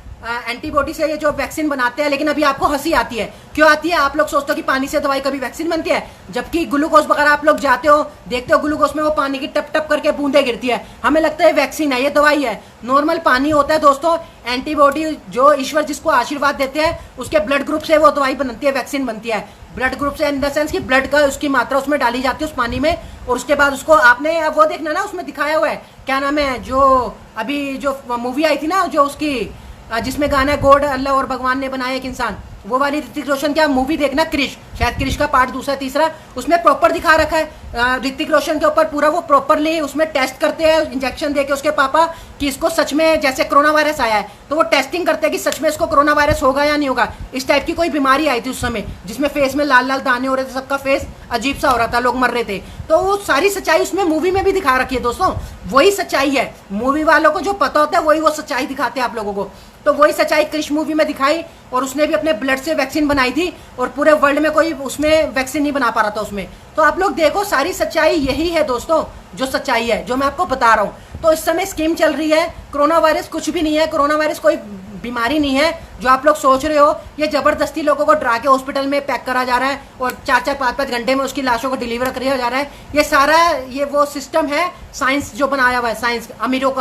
एंटीबॉडी से ये जो वैक्सीन बनाते हैं, लेकिन अभी आपको हंसी आती है। क्यों आती है? आप लोग सोचते हो कि पानी से दवाई कभी वैक्सीन बनती है, जबकि ग्लूकोज वगैरह आप लोग जाते हो, देखते हो ग्लूकोज में वो पानी की टप टप करके बूंदे गिरती है, हमें लगता है वैक्सीन है, ये दवाई है। नॉर्मल पानी होता है दोस्तों। एंटीबॉडी जो ईश्वर जिसको आशीर्वाद देते हैं, उसके ब्लड ग्रुप से वो दवाई बनती है, वैक्सीन बनती है। ब्लड ग्रुप से इन द सेंस की ब्लड का उसकी मात्रा उसमें डाली जाती है उस पानी में, और उसके बाद उसको आपने वो देखना ना, उसमें दिखाया हुआ है, क्या नाम है, जो अभी जो मूवी आई थी ना, जो उसकी जिसमें गाना है गॉड, अल्लाह और भगवान ने बनाया एक इंसान, वो वाली ऋतिक रोशन की आप मूवी देखना, क्रिश, शायद क्रिश का पार्ट दूसरा तीसरा, उसमें प्रॉपर दिखा रखा है ऋतिक रोशन के ऊपर पूरा। वो प्रॉपरली उसमें टेस्ट करते हैं इंजेक्शन देके उसके पापा कि इसको सच में जैसे कोरोना वायरस आया है, तो वो टेस्टिंग करते हैं कि सच में इसको कोरोना वायरस होगा या नहीं होगा। इस टाइप की कोई बीमारी आई थी उस समय, जिसमें फेस में लाल लाल दाने हो रहे थे, सबका फेस अजीब सा हो रहा था, लोग मर रहे थे। तो वो सारी सच्चाई उसमें मूवी में भी दिखा रखी है दोस्तों। वही सच्चाई है। मूवी वालों को जो पता होता है वही वो सच्चाई दिखाते हैं आप लोगों को। तो वही सच्चाई क्रिश मूवी में दिखाई, और उसने भी अपने ब्लड से वैक्सीन बनाई थी, और पूरे वर्ल्ड में कोई उसमें वैक्सीन नहीं बना पा रहा था उसमें। तो आप लोग देखो, सारी सच्चाई यही है दोस्तों, जो सच्चाई है, जो मैं आपको बता रहा हूँ। तो इस समय स्कीम चल रही है, कोरोना वायरस कुछ भी नहीं है। कोरोना वायरस कोई बीमारी नहीं है जो आप लोग सोच रहे हो। ये जबरदस्ती लोगों को डरा के हॉस्पिटल में पैक करा जा ररा है और 4-4 5-5 घंटे में उसकी लाशों को डिलीवर किया जा रहा है। ये सारा ये वो सिस्टम है साइंस जो बनाया हुआ है, साइंस अमीरों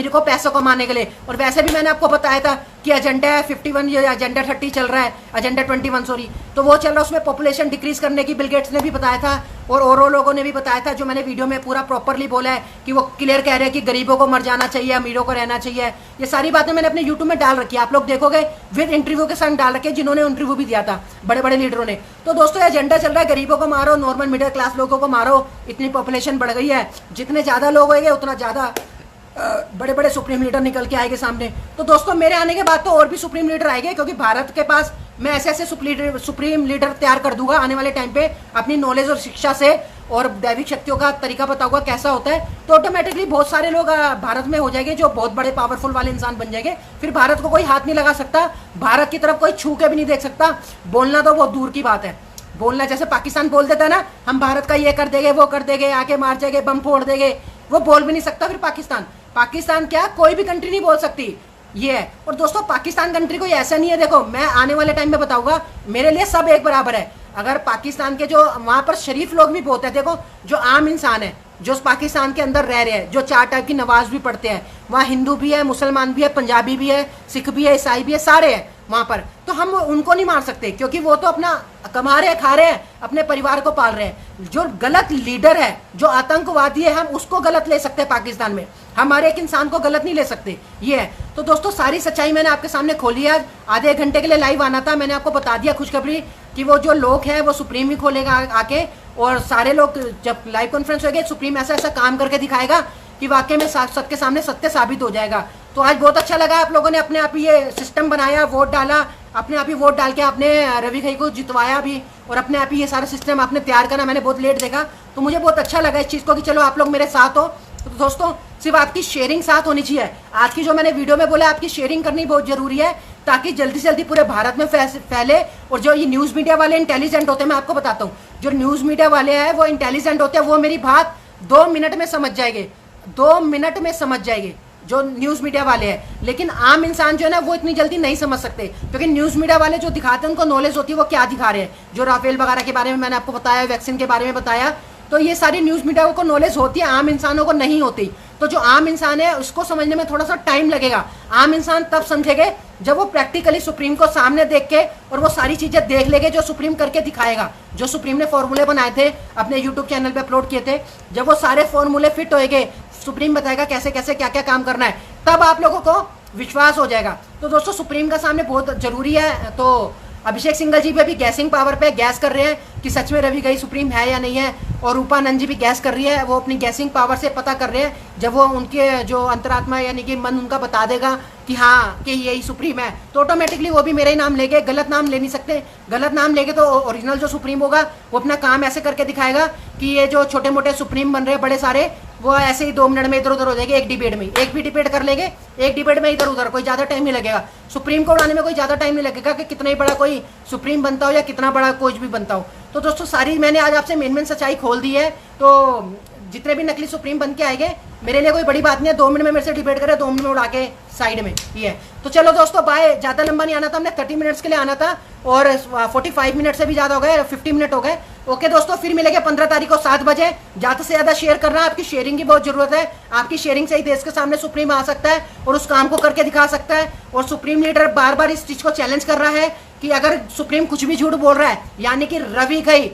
को पैसों कमाने के लिए। और वैसे भी मैंने आपको बताया था कि एजेंडा 51 या एजेंडा 30 चल रहा है, एजेंडा 21 सॉरी, तो वो चल रहा है। उसमें पॉपुलेशन डिक्रीज करने की बिल गेट्स ने भी बताया था और लोगों ने भी बताया था, जो मैंने वीडियो में पूरा प्रॉपरली बोला है कि वो क्लियर कह रहे हैं कि गरीबों को मर जाना चाहिए, अमीरों को रहना चाहिए। ये सारी बातें मैंने अपने यूट्यूब में डाल रखी है, आप लोग देखोगे विद इंटरव्यू के संग डाल रखे, जिन्होंने इंटरव्यू भी दिया था बड़े बड़े लीडरों ने। तो दोस्तों एजेंडा चल रहा है गरीबों को मारो, नॉर्मल मिडिल क्लास लोगों को मारो। इतनी पॉपुलेशन बढ़ गई है, जितने ज्यादा लोग होंगे उतना ज्यादा बड़े बड़े सुप्रीम लीडर निकल के आएंगे सामने। तो दोस्तों मेरे आने के बाद तो और भी सुप्रीम लीडर आएंगे, क्योंकि भारत के पास मैं ऐसे ऐसे सुप्रीम लीडर तैयार कर दूंगा आने वाले टाइम पे, अपनी नॉलेज और शिक्षा से और दैविक शक्तियों का तरीका बताऊंगा कैसा होता है। तो ऑटोमेटिकली बहुत सारे लोग भारत में हो जाएंगे जो बहुत बड़े पावरफुल वाले इंसान बन जाएंगे। फिर भारत को कोई हाथ नहीं लगा सकता, भारत की तरफ कोई छू के भी नहीं देख सकता। बोलना तो बहुत दूर की बात है, बोलना जैसे पाकिस्तान बोल देता है ना, हम भारत का ये कर देंगे वो कर देंगे, आके मार जाएंगे, बम फोड़ देंगे, वो बोल भी नहीं सकता। फिर पाकिस्तान क्या कोई भी कंट्री नहीं बोल सकती, ये है। और दोस्तों पाकिस्तान कंट्री कोई ऐसा नहीं है, देखो मैं आने वाले टाइम में बताऊंगा, मेरे लिए सब एक बराबर है। अगर पाकिस्तान के जो वहां पर शरीफ लोग भी बहुत है, देखो जो आम इंसान है जो पाकिस्तान के अंदर रह रहे हैं, जो 4 टाइप की नमाज भी पढ़ते हैं, वहाँ हिंदू भी है, मुसलमान भी है, पंजाबी भी है, सिख भी है, ईसाई भी है, सारे हैं वहां पर। तो हम उनको नहीं मार सकते, क्योंकि वो तो अपना कमा रहे हैं, खा रहे हैं, अपने परिवार को पाल रहे हैं। जो गलत लीडर है, जो आतंकवादी है, हम उसको गलत ले सकते हैं पाकिस्तान में, हमारे एक इंसान को गलत नहीं ले सकते, ये है। तो दोस्तों सारी सच्चाई मैंने आपके सामने खोली है। आधे घंटे के लिए लाइव आना था, मैंने आपको बता दिया खुशखबरी कि वो जो लोग हैं वो सुप्रीम ही खोलेगा आके, और सारे लोग जब लाइव कॉन्फ्रेंस होगी सुप्रीम ऐसा ऐसा काम करके दिखाएगा कि वाकई में सबके सामने सत्य साबित हो जाएगा। तो आज बहुत अच्छा लगा, आप लोगों ने अपने आप ही ये सिस्टम बनाया, वोट डाला, अपने आप ही वोट डाल के आपने रवि घई को जितवाया भी, और अपने आप ही ये सारा सिस्टम आपने तैयार करा। मैंने बहुत लेट देखा, तो मुझे बहुत अच्छा लगा इस चीज़ को कि चलो आप लोग मेरे साथ हो। तो दोस्तों सिर्फ आपकी शेयरिंग साथ होनी चाहिए। आज की जो मैंने वीडियो में बोला, आपकी शेयरिंग करनी बहुत जरूरी है, ताकि जल्दी से जल्दी पूरे भारत में फैले। और जो ये न्यूज़ मीडिया वाले इंटेलिजेंट होते हैं, मैं आपको बताता हूँ, जो न्यूज़ मीडिया वाले हैं वो इंटेलिजेंट होते हैं, वो मेरी बात 2 मिनट में समझ जाएंगे, 2 मिनट में समझ जाएंगे जो न्यूज़ मीडिया वाले हैं। लेकिन आम इंसान जो है ना, वो इतनी जल्दी नहीं समझ सकते, क्योंकि न्यूज़ मीडिया वाले जो दिखाते हैं उनको नॉलेज होती है वो क्या दिखा रहे हैं। जो राफेल वगैरह के बारे में मैंने आपको बताया, वैक्सीन के बारे में बताया, तो ये सारी न्यूज़ मीडिया को नॉलेज होती है, आम इंसानों को नहीं होती। तो जो आम इंसान है उसको समझने में थोड़ा सा टाइम लगेगा। आम इंसान तब समझेगा जब वो प्रैक्टिकली सुप्रीम को सामने देख के और वो सारी चीजें देख लेंगे जो सुप्रीम करके दिखाएगा। जो सुप्रीम ने फॉर्मूले बनाए थे, अपने यूट्यूब चैनल पे अपलोड किए थे, जब वो सारे फॉर्मूले फिट होएंगे, सुप्रीम बताएगा कैसे कैसे क्या क्या काम करना है, तब आप लोगों को विश्वास हो जाएगा। तो दोस्तों सुप्रीम का सामने बहुत जरूरी है। तो अभिषेक सिंघल जी भी अभी गैसिंग पावर पे गैस कर रहे हैं कि सच में रवि घई सुप्रीम है या नहीं है, और रूपानंद जी भी गैस कर रही है, वो अपनी गैसिंग पावर से पता कर रहे हैं। जब वो उनके जो अंतरात्मा यानी कि मन उनका बता देगा कि हाँ कि यही सुप्रीम है, तो ऑटोमेटिकली वो भी मेरा ही नाम लेंगे। गलत नाम ले नहीं सकते, गलत नाम लेंगे तो ओरिजिनल जो सुप्रीम होगा वो अपना काम ऐसे करके दिखाएगा कि ये जो छोटे मोटे सुप्रीम बन रहे हैं बड़े सारे, वो ऐसे ही 2 मिनट में इधर उधर हो जाएंगे, एक डिबेट में, एक भी डिबेट कर लेंगे, एक डिबेट में इधर उधर, कोई ज़्यादा टाइम नहीं लगेगा। सुप्रीम को उड़ाने में कोई ज़्यादा टाइम नहीं लगेगा कि कितना ही बड़ा कोई सुप्रीम बनता हो या कितना बड़ा कोई भी बनता हो। तो दोस्तों सारी मैंने आज आपसे मेन सच्चाई खोल दी है। तो जितने भी नकली सुप्रीम बन के आएंगे, मेरे लिए कोई बड़ी बात नहीं है, 2 मिनट में मेरे से डिबेट करे, 2 मिनट में उड़ा के साइड में, ये है। तो चलो दोस्तों बाय, ज़्यादा लंबा नहीं आना था, हमने 30 मिनट्स के लिए आना था और 45 मिनट से भी ज़्यादा हो गए, 50 मिनट हो गए। ओके दोस्तों, फिर मिलेंगे 15 तारीख को 7 बजे। ज़्यादा से ज़्यादा शेयर करना, आपकी शेयरिंग की बहुत जरूरत है। आपकी शेयरिंग से ही देश के सामने सुप्रीम आ सकता है और उस काम को करके दिखा सकता है। और सुप्रीम लीडर बार बार इस चीज़ को चैलेंज कर रहा है कि अगर सुप्रीम कुछ भी झूठ बोल रहा है, यानी कि रवि घई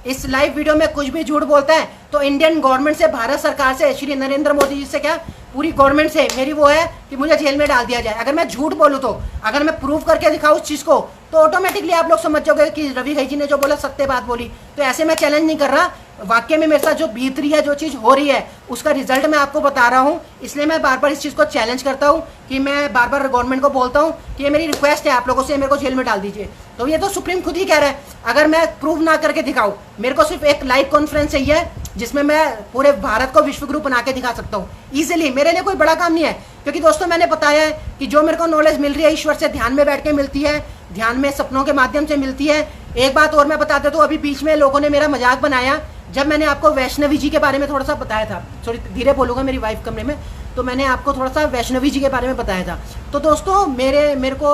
इस लाइव वीडियो में कुछ भी झूठ बोलता है, तो इंडियन गवर्नमेंट से, भारत सरकार से, श्री नरेंद्र मोदी जी से, क्या पूरी गवर्नमेंट से मेरी वो है कि मुझे जेल में डाल दिया जाए। अगर मैं झूठ बोलूँ तो, अगर मैं प्रूव करके दिखाऊँ उस चीज़ को, तो ऑटोमेटिकली आप लोग समझ जाओगे कि रवि घई जी ने जो बोला सत्य बात बोली। तो ऐसे मैं चैलेंज नहीं कर रहा, वाकई में मेरे साथ जो बीत रही है, जो चीज़ हो रही है, उसका रिजल्ट मैं आपको बता रहा हूँ। इसलिए मैं बार बार इस चीज़ को चैलेंज करता हूँ कि मैं बार बार गवर्नमेंट को बोलता हूँ कि ये मेरी रिक्वेस्ट है आप लोगों से, मेरे को जेल में डाल दीजिए। तो ये तो सुप्रीम खुद ही कह रहा है, अगर मैं प्रूव ना करके दिखाऊँ, मेरे को सिर्फ एक लाइव कॉन्फ्रेंस चाहिए जिसमें मैं पूरे भारत को विश्व गुरु बना के दिखा सकता हूँ इजीली। मेरे लिए कोई बड़ा काम नहीं है, क्योंकि दोस्तों मैंने बताया है कि जो मेरे को नॉलेज मिल रही है ईश्वर से, ध्यान में बैठ के मिलती है, ध्यान में सपनों के माध्यम से मिलती है। एक बात और मैं बता देता हूँ, अभी बीच में लोगों ने मेरा मजाक बनाया जब मैंने आपको वैष्णवी जी के बारे में थोड़ा सा बताया था। सॉरी, धीरे बोलूँगा, मेरी वाइफ कमरे में। तो मैंने आपको थोड़ा सा वैष्णवी जी के बारे में बताया था। तो दोस्तों मेरे को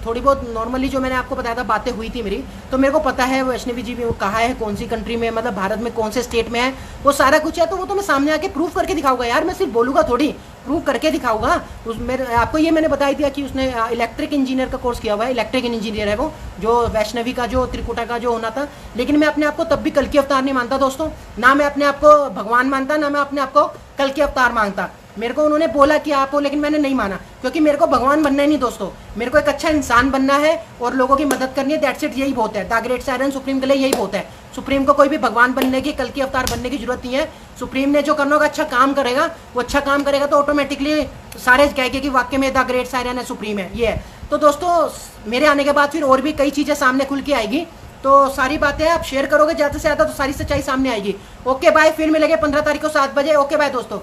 थोड़ी बहुत नॉर्मली जो मैंने आपको बताया था बातें हुई थी मेरी, तो मेरे को पता है वैष्णवी जी भी वो कहाँ है, कौन सी कंट्री में, मतलब भारत में कौन से स्टेट में है, वो सारा कुछ है। तो वो तो मैं सामने आके प्रूव करके दिखाऊंगा यार, मैं सिर्फ बोलूँगा थोड़ी, प्रूव करके दिखाऊंगा। उस मेरे आपको ये मैंने बताई दिया कि उसने इलेक्ट्रिक इंजीनियर का कोर्स किया हुआ है, इलेक्ट्रिक इंजीनियर है वो, जो वैष्णवी का जो त्रिकुटा का जो होना था। लेकिन मैं अपने आप को तब भी कल की अवतार नहीं मानता दोस्तों, ना मैं अपने आप को भगवान मानता, ना मैं अपने आप को कल की अवतार मानता। मेरे को उन्होंने बोला कि आप हो, लेकिन मैंने नहीं माना, क्योंकि मेरे को भगवान बनना ही नहीं दोस्तों, मेरे को एक अच्छा इंसान बनना है और लोगों की मदद करनी है। दैट्स इट, यही बहुत है। द ग्रेट साइरन सुप्रीम के लिए यही बहुत है। सुप्रीम को कोई भी भगवान बनने की, कल की अवतार बनने की जरूरत नहीं है। सुप्रीम ने जो करना होगा, अच्छा काम करेगा, वो अच्छा काम करेगा तो ऑटोमेटिकली सारे कहेंगे कि वाकई में द ग्रेट साइरन है, सुप्रीम है, ये है। तो दोस्तों मेरे आने के बाद फिर और भी कई चीज़ें सामने खुल के आएगी, तो सारी बातें आप शेयर करोगे ज़्यादा से ज़्यादा तो सारी सच्चाई सामने आएगी। ओके बाय, फिर मिलेंगे 15 तारीख को 7 बजे। ओके बाय दोस्तों।